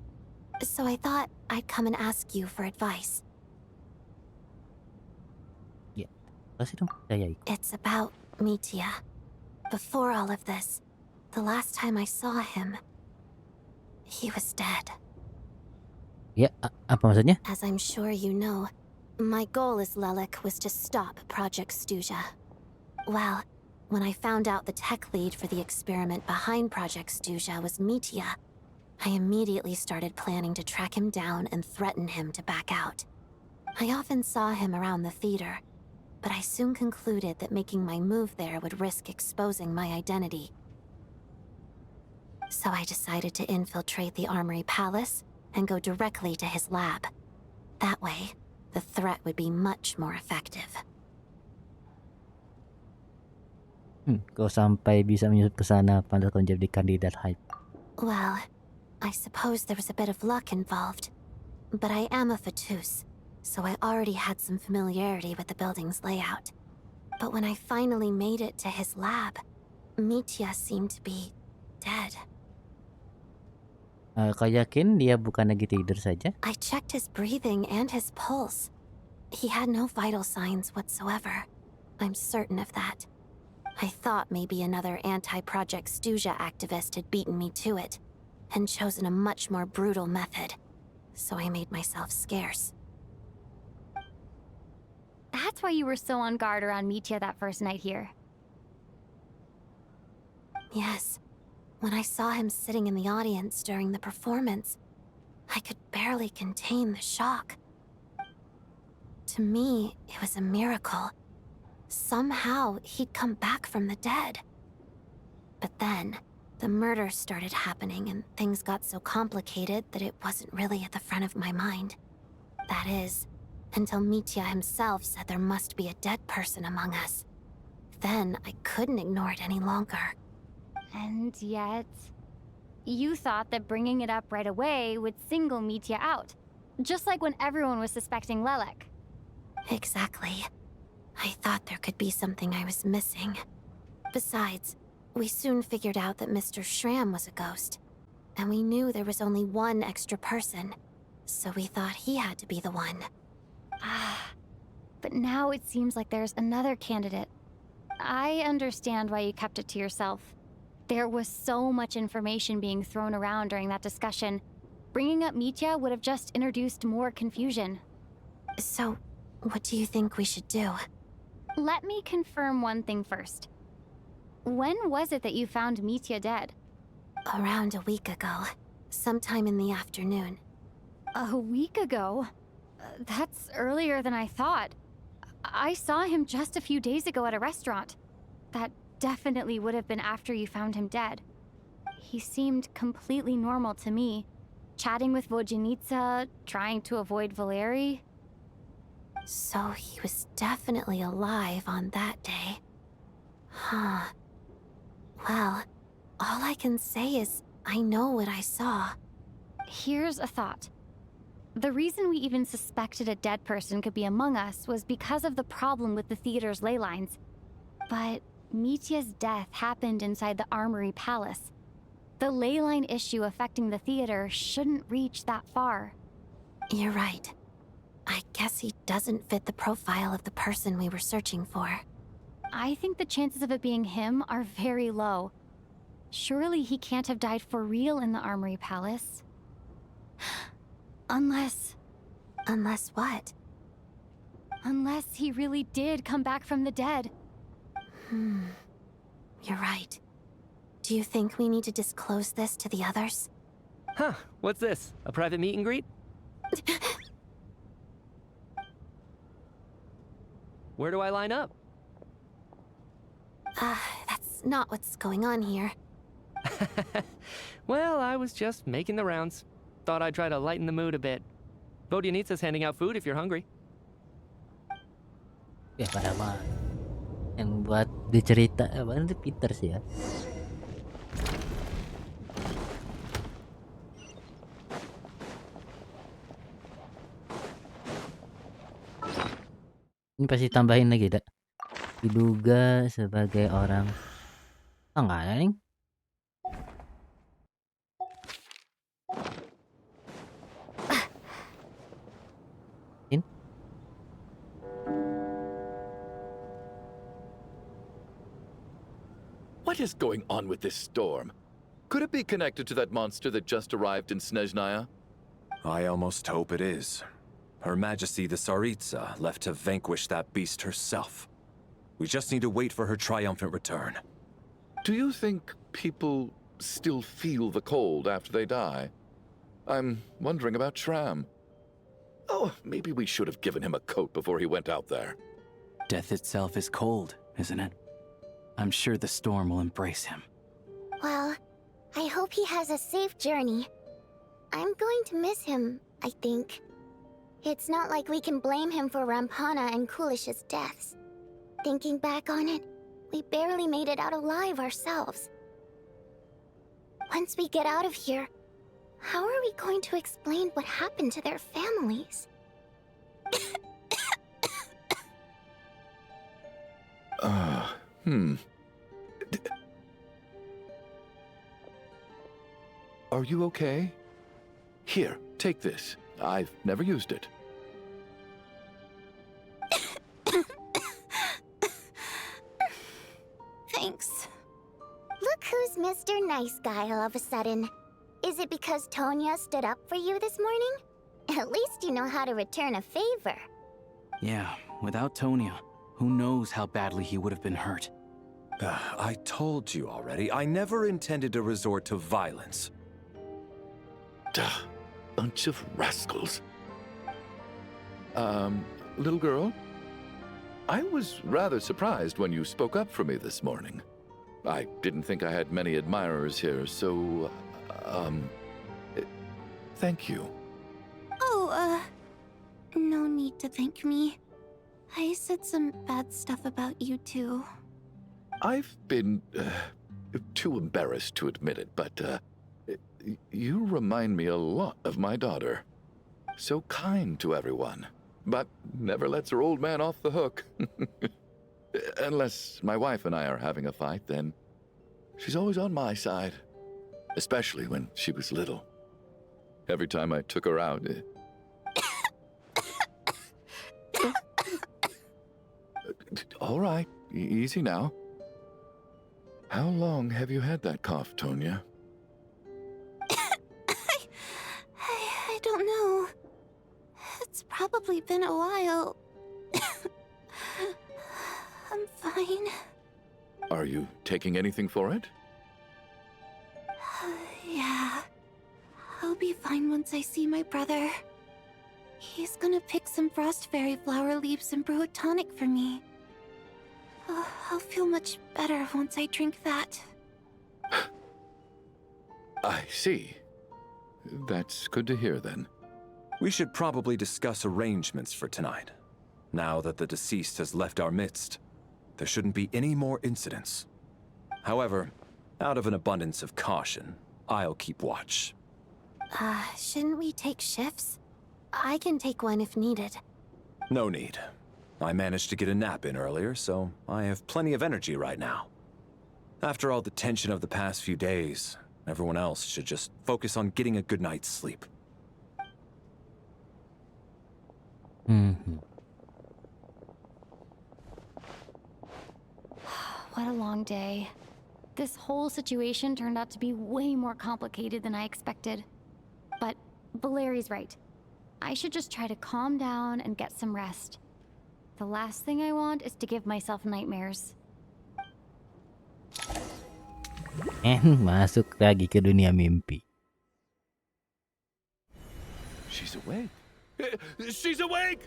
So I thought I'd come and ask you for advice. It's about Mitya. Before all of this, the last time I saw him, he was dead. Ya, apa maksudnya? As I'm sure you know, my goal as Lelik was to stop Project Stuja. Well, when I found out the tech lead for the experiment behind Project Stuja was Mitya, I immediately started planning to track him down and threaten him to back out. I often saw him around the theater, but I soon concluded that making my move there would risk exposing my identity. So I decided to infiltrate the Armory Palace and go directly to his lab. That way, the threat would be much more effective. Kau sampai bisa menyusup ke sana pada kau jadi kandidat hype. Well, I suppose there was a bit of luck involved. But I am a Fatus, so I already had some familiarity with the building's layout. But when I finally made it to his lab, Mitya seemed to be dead. Kau yakin dia bukan lagi tidur saja? I checked his breathing and his pulse. He had no vital signs whatsoever. I'm certain of that. I thought maybe another anti-Project Stuja activist had beaten me to it, and chosen a much more brutal method. So I made myself scarce. That's why you were so on guard around Mitya that first night here. Yes. When I saw him sitting in the audience during the performance, I could barely contain the shock. To me, it was a miracle. Somehow, he'd come back from the dead. But then, the murder started happening and things got so complicated that it wasn't really at the front of my mind. That is, until Mitya himself said there must be a dead person among us. Then, I couldn't ignore it any longer. And yet, you thought that bringing it up right away would single Mitya out. Just like when everyone was suspecting Lelik. Exactly. I thought there could be something I was missing. Besides, we soon figured out that Mr. Shram was a ghost. And we knew there was only one extra person. So we thought he had to be the one. But now it seems like there's another candidate. I understand why you kept it to yourself. There was so much information being thrown around during that discussion. Bringing up Mitya would have just introduced more confusion. So, what do you think we should do? Let me confirm one thing first. When was it that you found Mitya dead? Around a week ago. Sometime in the afternoon. A week ago? That's earlier than I thought. I saw him just a few days ago at a restaurant. That definitely would have been after you found him dead. He seemed completely normal to me, chatting with Vojanitsa, trying to avoid Valeri. So he was definitely alive on that day. Huh. Well, all I can say is I know what I saw. Here's a thought. The reason we even suspected a dead person could be among us was because of the problem with the theater's ley lines. But Mitya's death happened inside the Armory Palace. The ley line issue affecting the theater shouldn't reach that far. You're right. I guess he doesn't fit the profile of the person we were searching for. I think the chances of it being him are very low. Surely he can't have died for real in the Armory Palace. Unless what? Unless he really did come back from the dead. You're right. Do you think we need to disclose this to the others? Huh, what's this? A private meet and greet? Where do I line up? That's not what's going on here. Well, I was just making the rounds. Thought I'd try to lighten the mood a bit. Vodyanitsa's handing out food if you're hungry. Ya pada mah yang buat dicerita itu Peter sih ya. Ini pasti tambahin lagi, dak. Diduga sebagai orang. Oh, enggak ada nih. What is going on with this storm? Could it be connected to that monster that just arrived in Snezhnaya? I almost hope it is. Her Majesty the Tsaritsa left to vanquish that beast herself. We just need to wait for her triumphant return. Do you think people still feel the cold after they die? I'm wondering about Shram. Oh, maybe we should have given him a coat before he went out there. Death itself is cold, isn't it? I'm sure the storm will embrace him. Well, I hope he has a safe journey. I'm going to miss him, I think. It's not like we can blame him for Rampana and Kulish's deaths. Thinking back on it, we barely made it out alive ourselves. Once we get out of here, how are we going to explain what happened to their families? Are you okay? Here, take this. I've never used it. Thanks. Look who's Mr. Nice Guy all of a sudden. Is it because Tonya stood up for you this morning? At least you know how to return a favor. Yeah, without Tonya, who knows how badly he would have been hurt. I told you already, I never intended to resort to violence. Duh, bunch of rascals. Little girl? I was rather surprised when you spoke up for me this morning. I didn't think I had many admirers here, so, thank you. Oh, no need to thank me. I said some bad stuff about you too. I've been, too embarrassed to admit it, but, you remind me a lot of my daughter. So kind to everyone, but never lets her old man off the hook. Unless my wife and I are having a fight, then she's always on my side. Especially when she was little. Every time I took her out... All right, easy now. How long have you had that cough, Tonya? I don't know. It's probably been a while. I'm fine. Are you taking anything for it? Yeah. I'll be fine once I see my brother. He's gonna pick some frost fairy flower leaves and brew a tonic for me. I'll feel much better once I drink that. I see. That's good to hear then. We should probably discuss arrangements for tonight. Now that the deceased has left our midst, there shouldn't be any more incidents. However, out of an abundance of caution, I'll keep watch. Shouldn't we take shifts? I can take one if needed. No need. I managed to get a nap in earlier, so I have plenty of energy right now. After all the tension of the past few days, everyone else should just focus on getting a good night's sleep. What a long day. This whole situation turned out to be way more complicated than I expected. But Valeri's right. I should just try to calm down and get some rest. The last thing I want is to give myself nightmares. Masuk lagi ke dunia mimpi. She's awake. She's awake!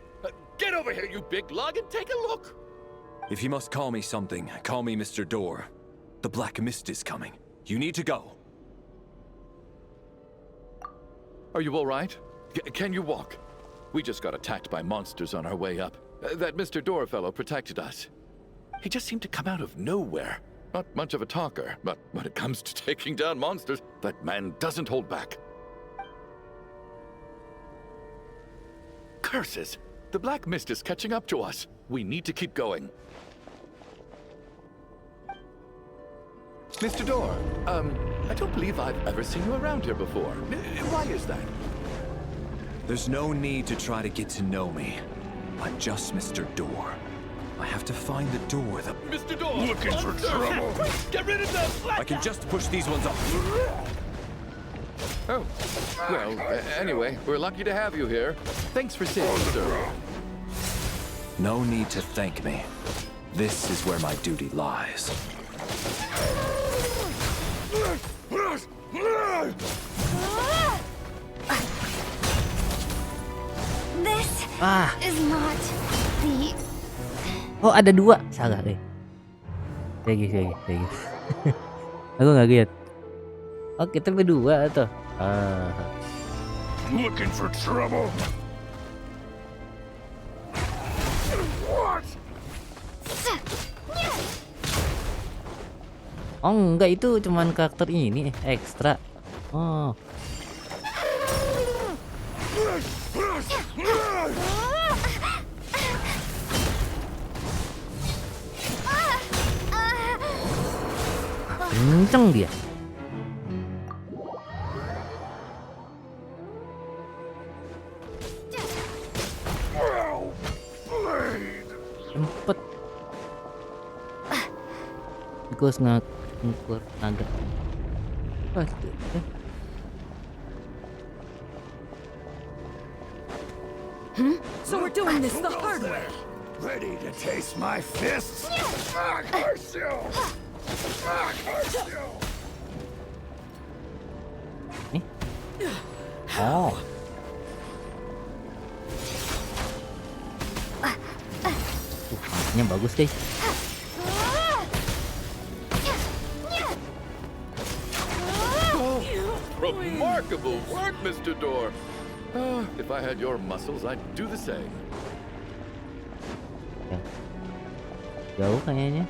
Get over here, you big lug, and take a look! If you must call me something, call me Mr. Door. The Black Mist is coming. You need to go. Are you all right? Can you walk? We just got attacked by monsters on our way up. That Mr. Door fellow protected us. He just seemed to come out of nowhere. Not much of a talker, but when it comes to taking down monsters, that man doesn't hold back. Curses! The Black Mist is catching up to us. We need to keep going. Mr. Door, I don't believe I've ever seen you around here before. Why is that? There's no need to try to get to know me. I'm just Mr. Door. I have to find the door that... Mr. Door! Looking for trouble? Get rid of them! I can just push these ones up. Oh, well, anyway, we're lucky to have you here. Thanks for saving, sir. No need to thank me. This is where my duty lies. This is not the... Oh, ada dua. Salah deh. Lagi. Aku nggak lihat. Oh, kita berdua tuh. Looking for trouble? What? Oh, enggak, itu cuman karakter ini ekstra. Oh. Kenceng dia. Sempet. Aku harus ngukur naga. So we're doing this the hard way. Ready to taste my fists? Curse you! Curse you! Oh. Ini bagus guys. Remarkable work, Mr. Door. If I had your muscles, I'd do the same. Jauh kayaknya.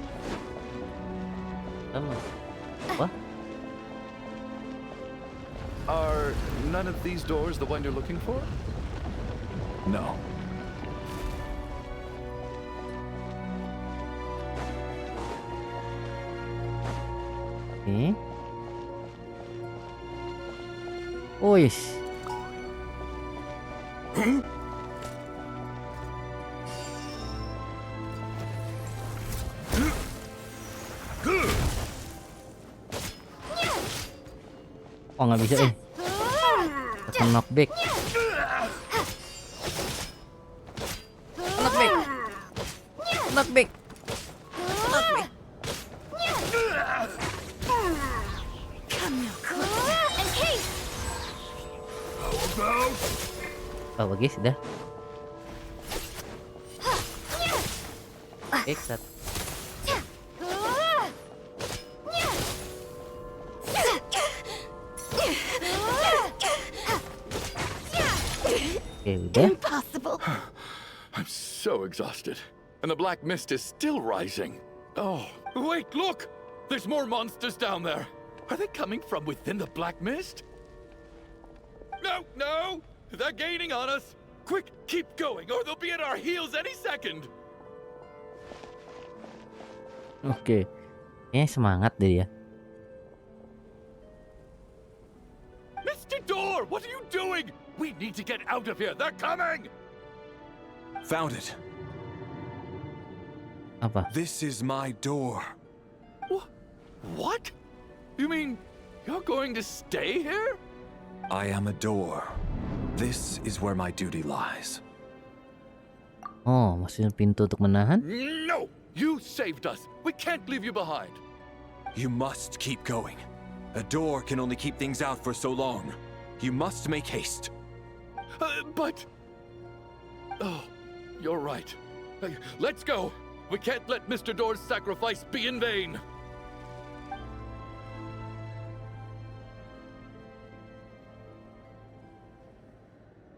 What? Are none of these doors the one you're looking for? No. Okay. Oh yes. Oh, nggak bisa Aku knockback. Knockback. Bawa guys, dah. Eksat. Oke, udah. Impossible. I'm so exhausted. And the black mist is still rising. Oh, wait, look! There's more monsters down there. Are they coming from within the black mist? No, no! They're gaining on us! Quick, keep going, or they'll be at our heels any second! Oke. Kayaknya semangat deh ya. Mr. Door, what are you doing? We need to get out of here. They're coming! Found it. Apa? This is my door. What? You mean you're going to stay here? I am a door. This is where my duty lies. Oh, maksudnya pintu untuk menahan? No! You saved us. We can't leave you behind. You must keep going. A door can only keep things out for so long. You must make haste. But... Oh, you're right. Let's go. We can't let Mr. Door's sacrifice be in vain.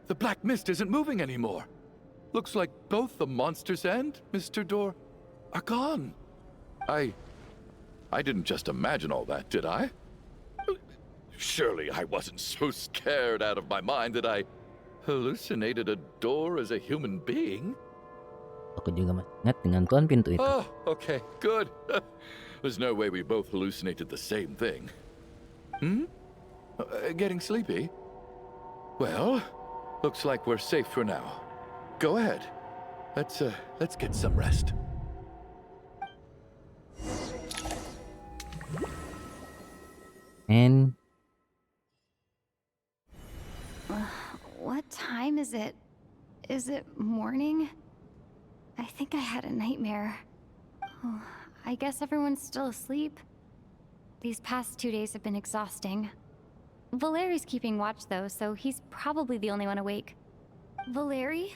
The black mist isn't moving anymore. Looks like both the monsters and Mr. Door are gone. I didn't just imagine all that, did I? Surely I wasn't so scared out of my mind that I hallucinated a door as a human being. Aku juga masih ingat dengan tuan pintu itu. Oh, okay, good. There's no way we both hallucinated the same thing. Getting sleepy? Well, looks like we're safe for now. Go ahead. Let's get some rest. And What time is it? Is it morning? I think I had a nightmare. Oh, I guess everyone's still asleep. These past 2 days have been exhausting. Valeri's keeping watch though, so he's probably the only one awake. Valeri?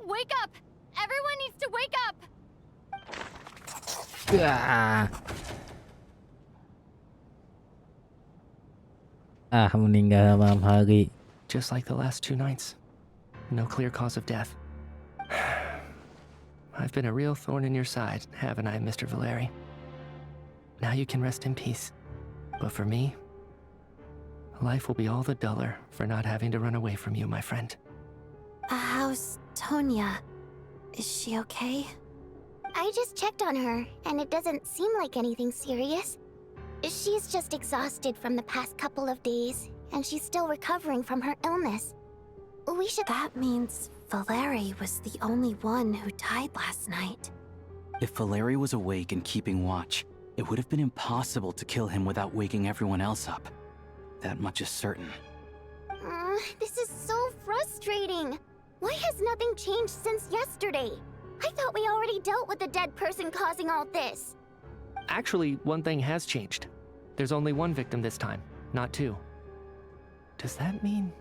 Wake up! Everyone needs to wake up! meninggal malam hari. Just like the last 2 nights. No clear cause of death. I've been a real thorn in your side, haven't I, Mr. Valeri? Now you can rest in peace. But for me, life will be all the duller for not having to run away from you, my friend. How's Tonya? Is she okay? I just checked on her, and it doesn't seem like anything serious. She's just exhausted from the past couple of days, and she's still recovering from her illness. We should... That means Valeri was the only one who died last night. If Valeri was awake and keeping watch, it would have been impossible to kill him without waking everyone else up. That much is certain. This is so frustrating. Why has nothing changed since yesterday? I thought we already dealt with the dead person causing all this. Actually, one thing has changed. There's only one victim this time, not 2. Does that mean...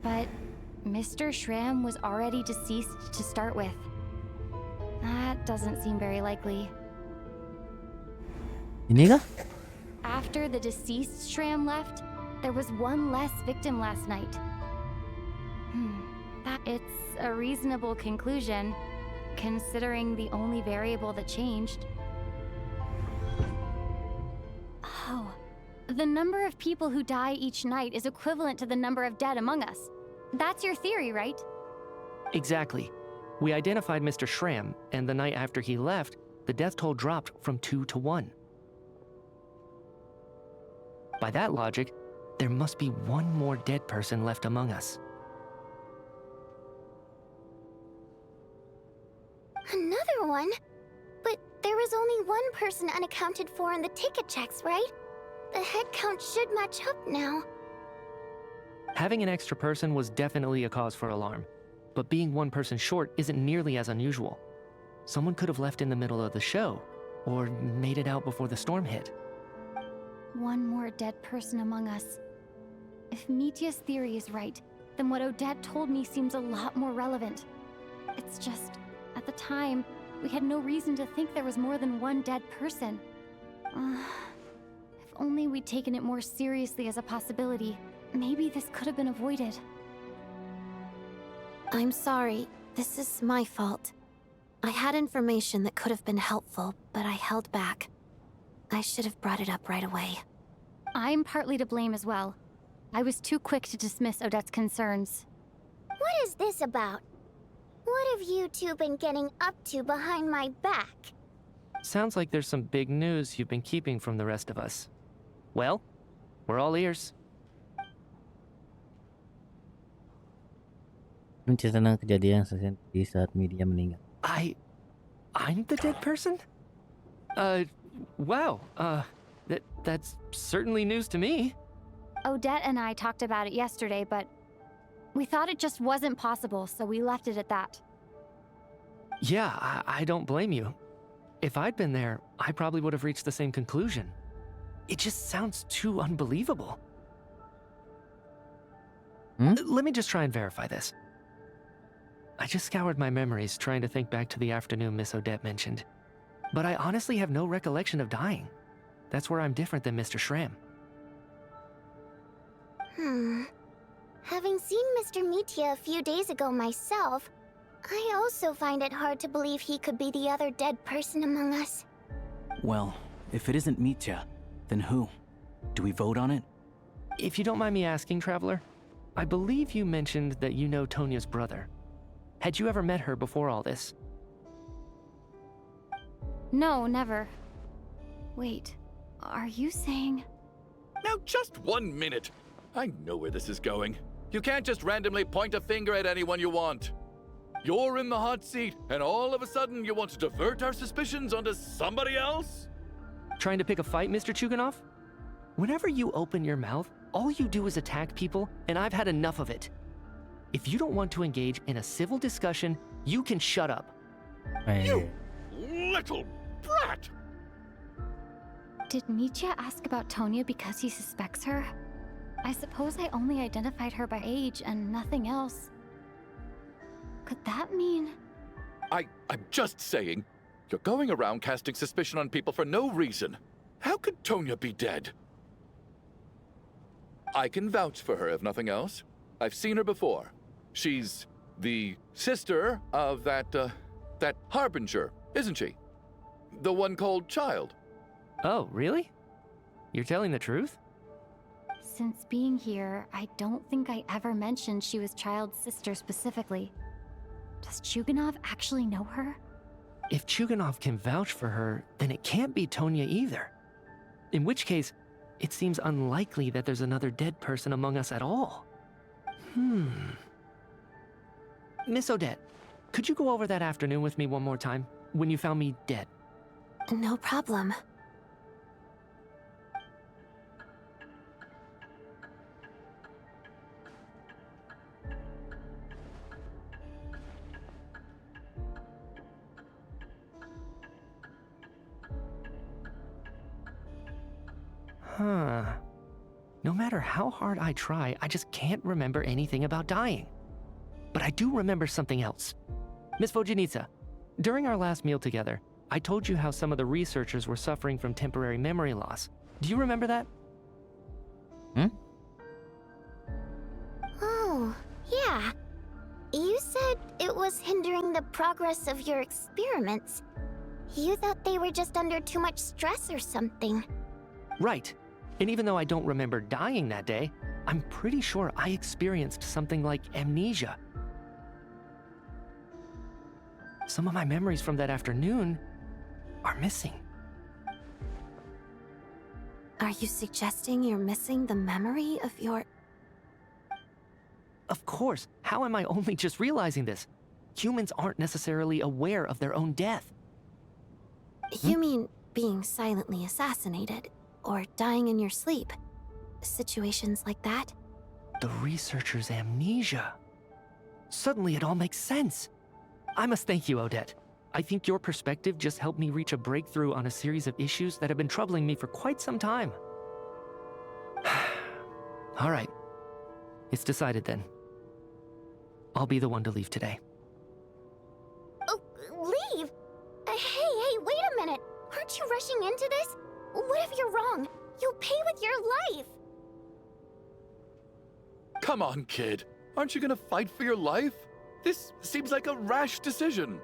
But Mr. Shram was already deceased to start with. That doesn't seem very likely. Ini kah? After the deceased Shram left, there was one less victim last night. It's a reasonable conclusion, considering the only variable that changed. Oh, the number of people who die each night is equivalent to the number of dead among us. That's your theory, right? Exactly. We identified Mr. Shram, and the night after he left, the death toll dropped from 2 to 1. By that logic, there must be one more dead person left among us. Another one? But there was only one person unaccounted for in the ticket checks, right? The head count should match up now. Having an extra person was definitely a cause for alarm, but being one person short isn't nearly as unusual. Someone could have left in the middle of the show, or made it out before the storm hit. One more dead person among us. If Mitya's theory is right, then what Odette told me seems a lot more relevant. It's just, at the time, we had no reason to think there was more than one dead person. If only we'd taken it more seriously as a possibility, maybe this could have been avoided. I'm sorry. This is my fault. I had information that could have been helpful, but I held back. I should have brought it up right away. I'm partly to blame as well. I was too quick to dismiss Odette's concerns. What is this about? What have you two been getting up to behind my back? Sounds like there's some big news you've been keeping from the rest of us. Well, we're all ears. Mencerita tentang kejadian yang terjadi saat Media meninggal. I'm the dead person? Wow, that's certainly news to me. Odette and I talked about it yesterday, but we thought it just wasn't possible, so we left it at that. Yeah, I don't blame you. If I'd been there, I probably would have reached the same conclusion. It just sounds too unbelievable. Let me just try and verify this. I just scoured my memories trying to think back to the afternoon Miss Odette mentioned. But I honestly have no recollection of dying. That's where I'm different than Mr. Shram. Having seen Mr. Mitya a few days ago myself, I also find it hard to believe he could be the other dead person among us. Well, if it isn't Mitya, then who? Do we vote on it? If you don't mind me asking, Traveler, I believe you mentioned that you know Tonya's brother. Had you ever met her before all this? No, never. Wait, are you saying... Now just 1 minute. I know where this is going. You can't just randomly point a finger at anyone you want. You're in the hot seat, and all of a sudden you want to divert our suspicions onto somebody else? Trying to pick a fight, Mr. Chuganov? Whenever you open your mouth, all you do is attack people, and I've had enough of it. If you don't want to engage in a civil discussion, you can shut up. You little brat! Did Mitya ask about Tonya because he suspects her? I suppose I only identified her by age and nothing else. Could that mean... I'm just saying. You're going around casting suspicion on people for no reason. How could Tonya be dead? I can vouch for her, if nothing else. I've seen her before. She's the sister of that Harbinger, isn't she? The one called Child. Oh, really? You're telling the truth? Since being here, I don't think I ever mentioned she was Child's sister specifically. Does Chuganov actually know her? If Chuganov can vouch for her, then it can't be Tonya either. In which case, it seems unlikely that there's another dead person among us at all. Miss Odette, could you go over that afternoon with me one more time, when you found me dead? No problem. No matter how hard I try, I just can't remember anything about dying. But I do remember something else. Miss Vojanitsa, during our last meal together, I told you how some of the researchers were suffering from temporary memory loss. Do you remember that? Oh, yeah. You said it was hindering the progress of your experiments. You thought they were just under too much stress or something. Right. And even though I don't remember dying that day, I'm pretty sure I experienced something like amnesia. Some of my memories from that afternoon are missing. Are you suggesting you're missing the memory of your... Of course. How am I only just realizing this? humans aren't necessarily aware of their own death. You mean being silently assassinated, or dying in your sleep? Situations like that? The researcher's amnesia. Suddenly it all makes sense. I must thank you, Odette. I think your perspective just helped me reach a breakthrough on a series of issues that have been troubling me for quite some time. All right. It's decided then. I'll be the one to leave today. Oh, leave? Hey, wait a minute. Aren't you rushing into this? What if you're wrong? You'll pay with your life. Come on, kid. Aren't you gonna fight for your life? This seems like a rash decision.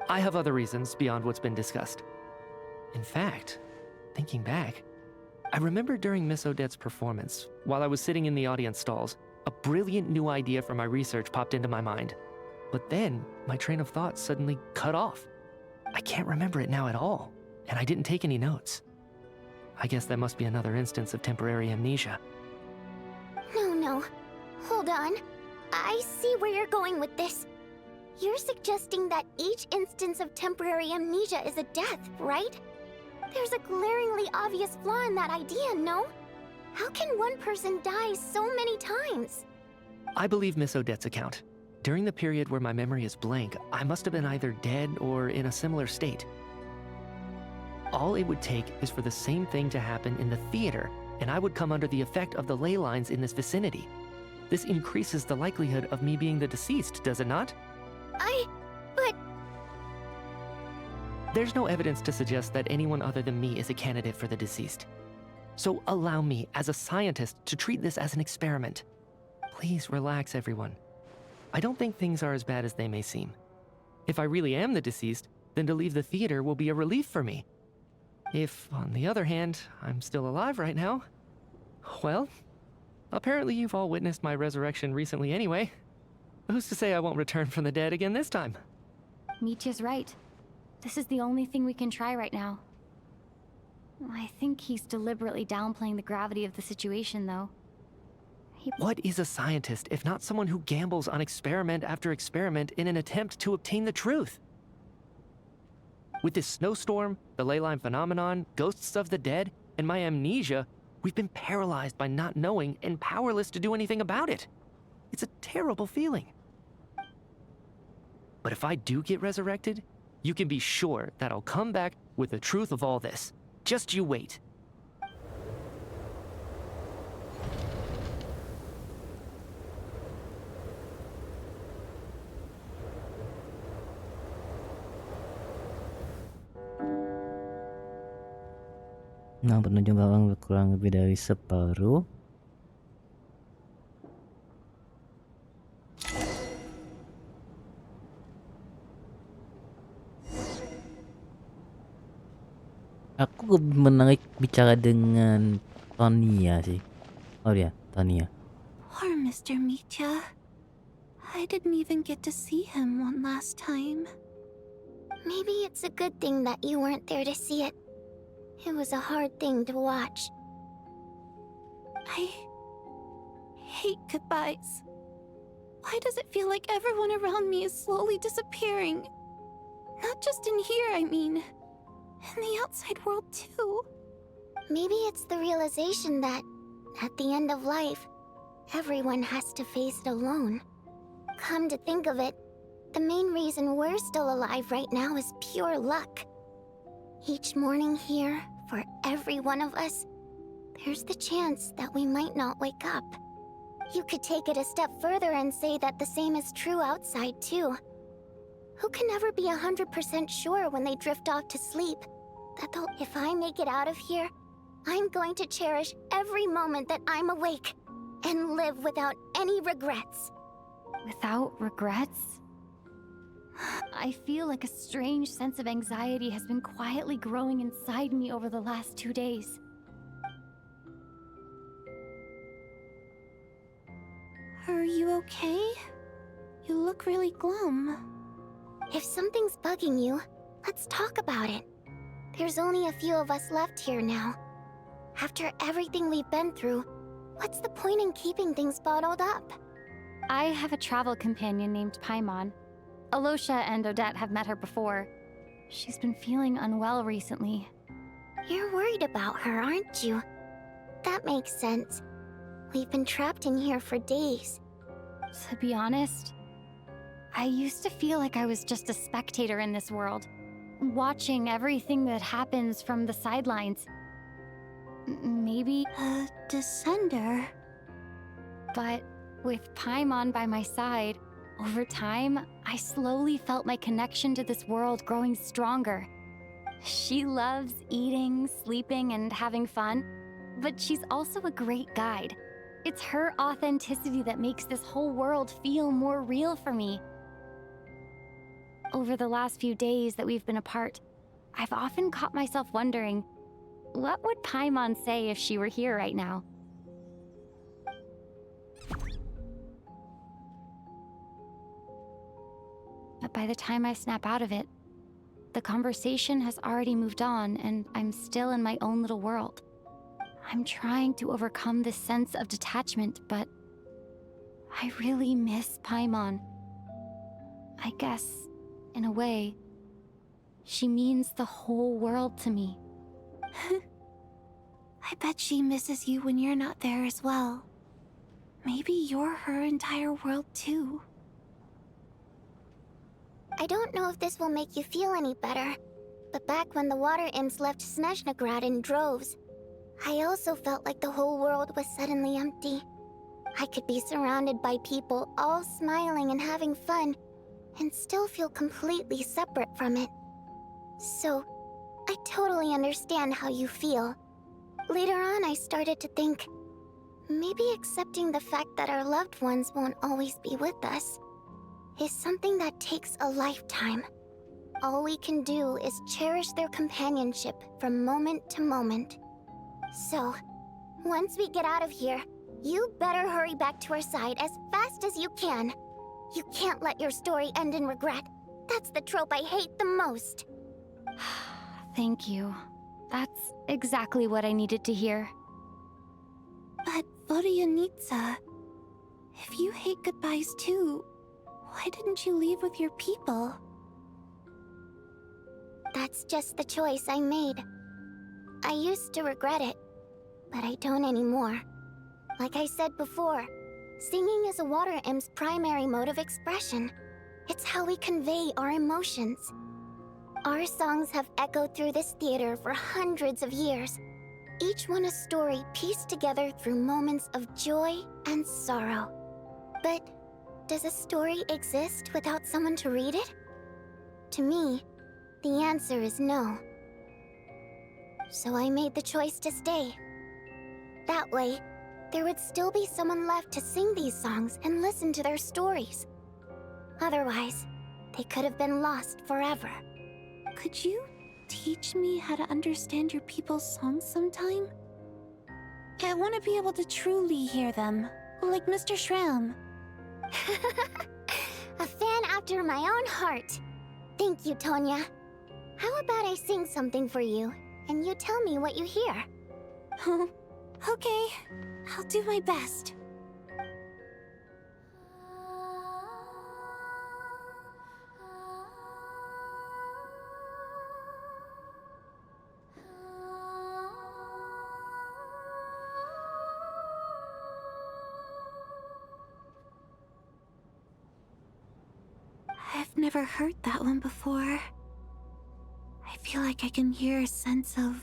I have other reasons beyond what's been discussed. In fact, thinking back, I remember during Miss Odette's performance, while I was sitting in the audience stalls, a brilliant new idea for my research popped into my mind. But then, my train of thought suddenly cut off. I can't remember it now at all, and I didn't take any notes. I guess that must be another instance of temporary amnesia. No. Hold on. I see where you're going with this. You're suggesting that each instance of temporary amnesia is a death, right? There's a glaringly obvious flaw in that idea, no? How can one person die so many times? I believe Miss Odette's account. During the period where my memory is blank, I must have been either dead or in a similar state. All it would take is for the same thing to happen in the theater, and I would come under the effect of the ley lines in this vicinity. This increases the likelihood of me being the deceased, does it not? But... There's no evidence to suggest that anyone other than me is a candidate for the deceased. So allow me, as a scientist, to treat this as an experiment. Please relax, everyone. I don't think things are as bad as they may seem. If I really am the deceased, then to leave the theater will be a relief for me. If, on the other hand, I'm still alive right now, well, apparently you've all witnessed my resurrection recently anyway. Who's to say I won't return from the dead again this time? Mitya's right. This is the only thing we can try right now. I think he's deliberately downplaying the gravity of the situation, though. What is a scientist if not someone who gambles on experiment after experiment in an attempt to obtain the truth? With this snowstorm, the ley line phenomenon, ghosts of the dead, and my amnesia, we've been paralyzed by not knowing and powerless to do anything about it. It's a terrible feeling. But if I do get resurrected, you can be sure that I'll come back with the truth of all this. Just you wait. Nah, perjalanan kurang lebih dari separuh. Aku menarik bicara dengan Tonia sih. Oh ya, Tonia. Poor Mr. Mitya. I didn't even get to see him one last time. Maybe it's a good thing that you weren't there to see it. It was a hard thing to watch. I hate goodbyes. Why does it feel like everyone around me is slowly disappearing? Not just in here, I mean. In the outside world, too. Maybe it's the realization that, at the end of life, everyone has to face it alone. Come to think of it, the main reason we're still alive right now is pure luck. Each morning here, for every one of us, there's the chance that we might not wake up. You could take it a step further and say that the same is true outside, too. Who can never be 100% sure when they drift off to sleep that if I make it out of here, I'm going to cherish every moment that I'm awake and live without any regrets. Without regrets? I feel like a strange sense of anxiety has been quietly growing inside me over the last 2 days. Are you okay? You look really glum. If something's bugging you, let's talk about it. There's only a few of us left here now. After everything we've been through, what's the point in keeping things bottled up? I have a travel companion named Paimon. Alosha and Odette have met her before. She's been feeling unwell recently. You're worried about her, aren't you? That makes sense. We've been trapped in here for days. To be honest, I used to feel like I was just a spectator in this world, watching everything that happens from the sidelines. Maybe A descender. But with Paimon by my side, over time, I slowly felt my connection to this world growing stronger. She loves eating, sleeping, and having fun, but she's also a great guide. It's her authenticity that makes this whole world feel more real for me. Over the last few days that we've been apart, I've often caught myself wondering, what would Paimon say if she were here right now? But by the time I snap out of it, the conversation has already moved on and I'm still in my own little world. I'm trying to overcome this sense of detachment, but I really miss Paimon. I guess, in a way, she means the whole world to me. I bet she misses you when you're not there as well. Maybe you're her entire world too. I don't know if this will make you feel any better, but back when the water imps left Snezhnegrad in droves, I also felt like the whole world was suddenly empty. I could be surrounded by people all smiling and having fun, and still feel completely separate from it. So, I totally understand how you feel. Later on, I started to think, maybe accepting the fact that our loved ones won't always be with us is something that takes a lifetime. All we can do is cherish their companionship from moment to moment. So, once we get out of here, you better hurry back to our side as fast as you can. You can't let your story end in regret. That's the trope I hate the most. Thank you. That's exactly what I needed to hear. But Vodyanitsa, if you hate goodbyes too, why didn't you leave with your people? That's just the choice I made. I used to regret it, but I don't anymore. Like I said before, singing is a water imp's primary mode of expression. It's how we convey our emotions. Our songs have echoed through this theater for hundreds of years, each one a story pieced together through moments of joy and sorrow. But does a story exist without someone to read it? To me, the answer is no. So I made the choice to stay. That way, there would still be someone left to sing these songs and listen to their stories. Otherwise, they could have been lost forever. Could you teach me how to understand your people's songs sometime? I want to be able to truly hear them, like Mr. Shram. A fan after my own heart. Thank you, Tonya. How about I sing something for you, and you tell me what you hear? Okay, I'll do my best. I've never heard that one before. I feel like I can hear a sense of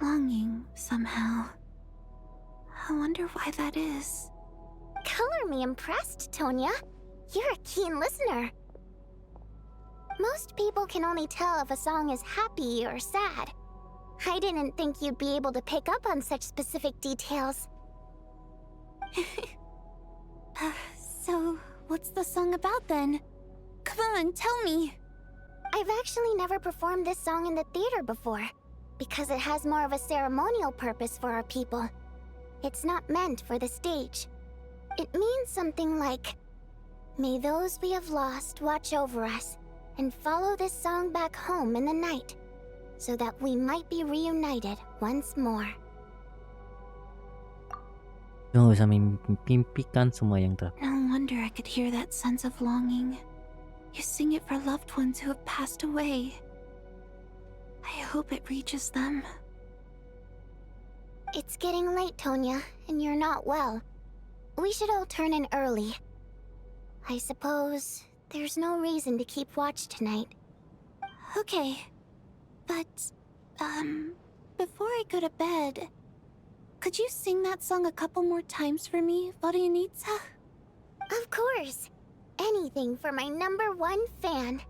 longing somehow. I wonder why that is. Color me impressed, Tonya. You're a keen listener. Most people can only tell if a song is happy or sad. I didn't think you'd be able to pick up on such specific details. So, what's the song about then? Come on, tell me! I've actually never performed this song in the theater before, because it has more of a ceremonial purpose for our people. It's not meant for the stage. It means something like, may those we have lost watch over us, and follow this song back home in the night, so that we might be reunited once more. Cuma bisa mimpikan semua yang terjadi. No wonder I could hear that sense of longing. You sing it for loved ones who have passed away. I hope it reaches them. It's getting late, Tonya, and you're not well. We should all turn in early. I suppose there's no reason to keep watch tonight. Okay. But, before I go to bed, could you sing that song a couple more times for me, Vodianitsa? Of course. Anything for my #1 fan.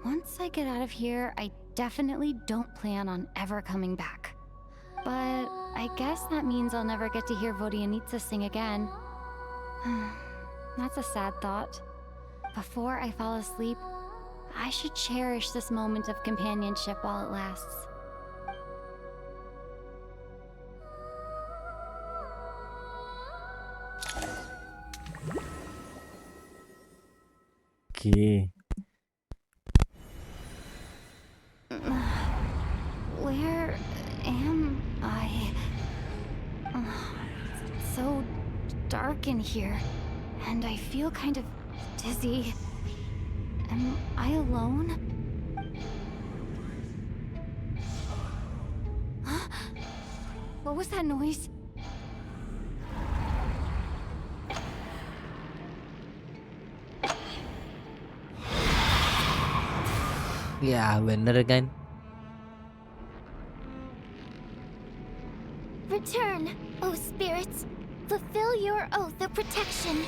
Once I get out of here, I definitely don't plan on ever coming back. But I guess that means I'll never get to hear Vodianitsa sing again. That's a sad thought. Before I fall asleep, I should cherish this moment of companionship while it lasts. Okay. Where am I? It's so dark in here, and I feel kind of dizzy. Am I alone? Huh? What was that noise? Ya, bener kan? Return, O spirits. Fulfill your oath of protection.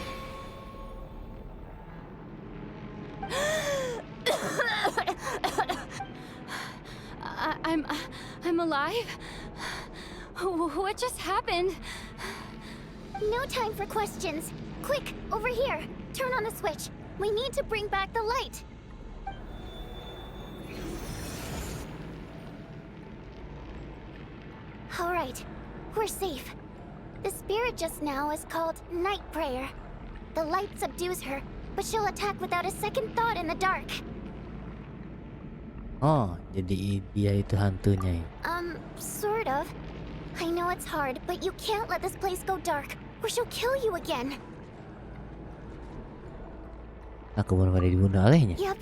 I'm alive? What just happened? No time for questions. Quick, over here. Turn on the switch. We need to bring back the light. All right, we're safe. The spirit just now is called Night Prayer. The light subdues her, but she'll attack without a second thought in the dark. Oh, jadi dia itu hantunya ya? Sort of. I know it's hard, but you can't let this place go dark, or she'll kill you again. Aku baru pada dibunuh olehnya. Yep.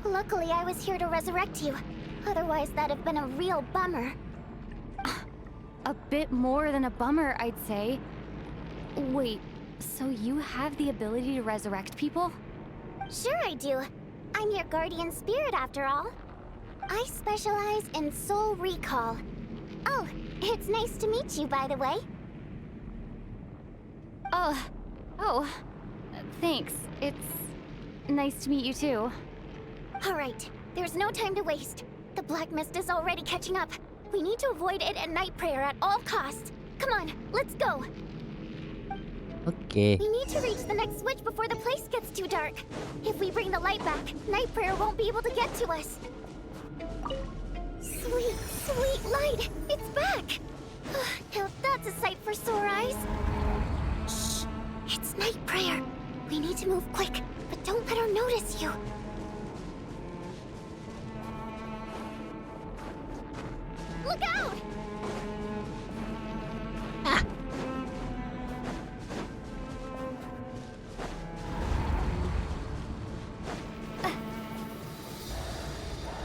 Luckily, I was here to resurrect you. Otherwise, that'd have been a real bummer. A bit more than a bummer, I'd say. Wait, so you have the ability to resurrect people? Sure I do. I'm your guardian spirit after all. I specialize in soul recall. Oh, it's nice to meet you, by the way. Oh, thanks. It's nice to meet you too. All right, there's no time to waste. The black mist is already catching up. We need to avoid it at Night Prayer at all costs. Come on, let's go. Okay. We need to reach the next switch before the place gets too dark. If we bring the light back, Night Prayer won't be able to get to us. Sweet, sweet light! It's back! Now that's a sight for sore eyes. Shh! It's Night Prayer. We need to move quick, but don't let her notice you. Look out!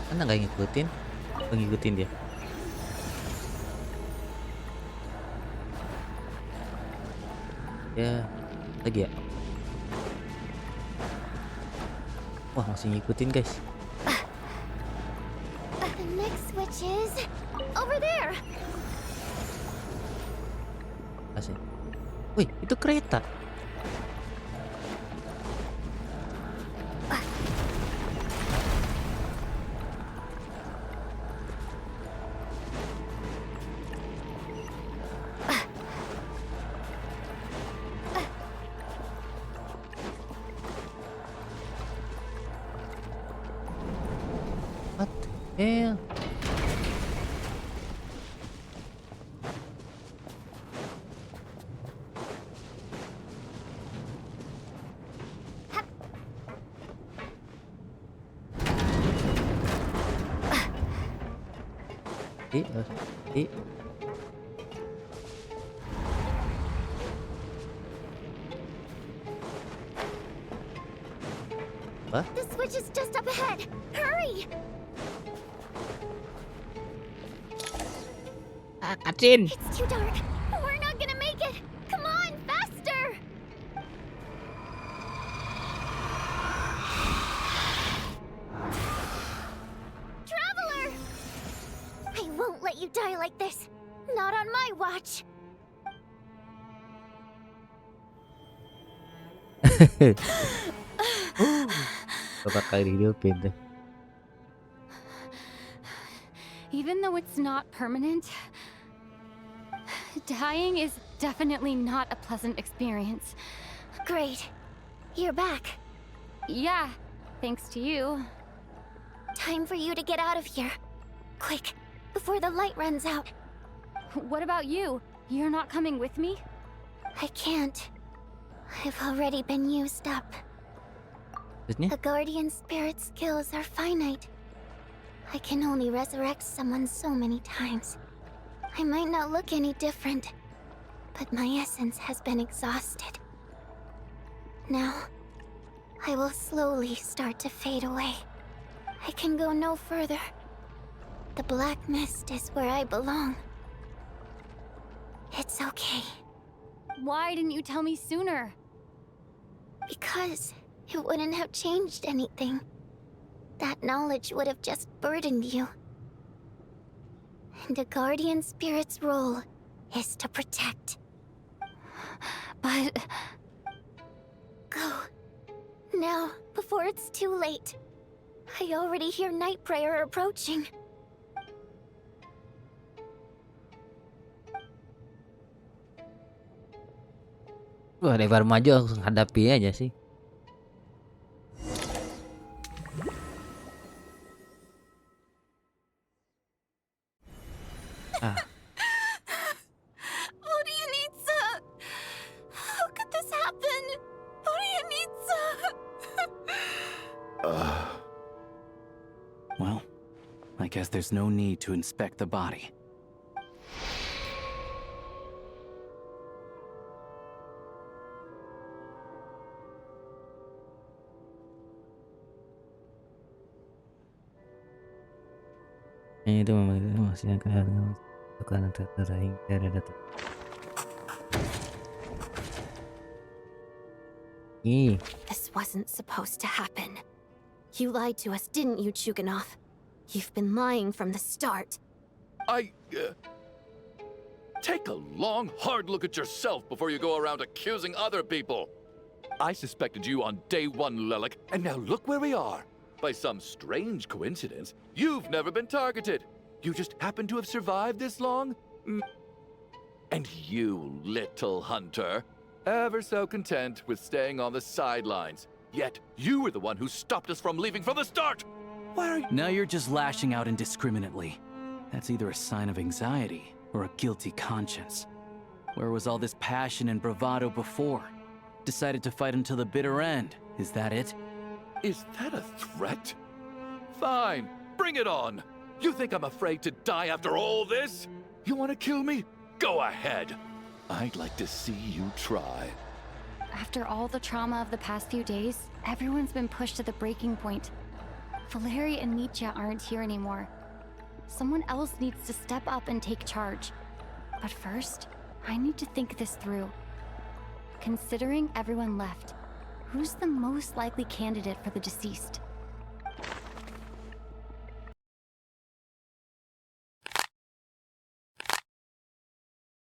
Mana nggak ngikutin? Oh, ngikutin dia. Ya, lagi ya. Wah, masih ngikutin guys. The next switch is over there. Asik. Wih, itu kereta. Eh. What? The switch is just up ahead. Hurry! Kacin! It's too dark. We're not gonna make it. Come on, faster! Traveler! I won't let you die like this. Not on my watch. Bakal dihidupin tuh. Even though it's not permanent, dying is definitely not a pleasant experience. Great. You're back. Yeah, thanks to you. Time for you to get out of here. Quick, before the light runs out. What about you? You're not coming with me? I can't. I've already been used up. Maksudnya? The guardian spirit skills are finite. I can only resurrect someone so many times. I might not look any different, but my essence has been exhausted. Now, I will slowly start to fade away. I can go no further. The black mist is where I belong. It's okay. Why didn't you tell me sooner? Because it wouldn't have changed anything. That knowledge would have just burdened you. And a guardian spirit's role is to protect. But... Go. Now, before it's too late. I already hear night prayer approaching. Wah, lebar maju langsung hadapi aja sih. Orianitsa! How could this happen? Orianitsa! Well, I guess there's no need to inspect the body. Itu masih akan terakhir ada data. This wasn't supposed to happen. You lied to us, didn't you, Chuganov? You've been lying from the start. Take a long, hard look at yourself before you go around accusing other people. I suspected you on day one, Lelik, and now look where we are. By some strange coincidence, you've never been targeted. You just happen to have survived this long? And you, little hunter, ever so content with staying on the sidelines. Yet, you were the one who stopped us from leaving from the start! Why are you— Now you're just lashing out indiscriminately. That's either a sign of anxiety or a guilty conscience. Where was all this passion and bravado before? Decided to fight until the bitter end. Is that it? Is that a threat? Fine, bring it on! You think I'm afraid to die after all this? You want to kill me? Go ahead! I'd like to see you try. After all the trauma of the past few days, everyone's been pushed to the breaking point. Valeri and Mitya aren't here anymore. Someone else needs to step up and take charge. But first, I need to think this through. Considering everyone left, who's the most likely candidate for the deceased?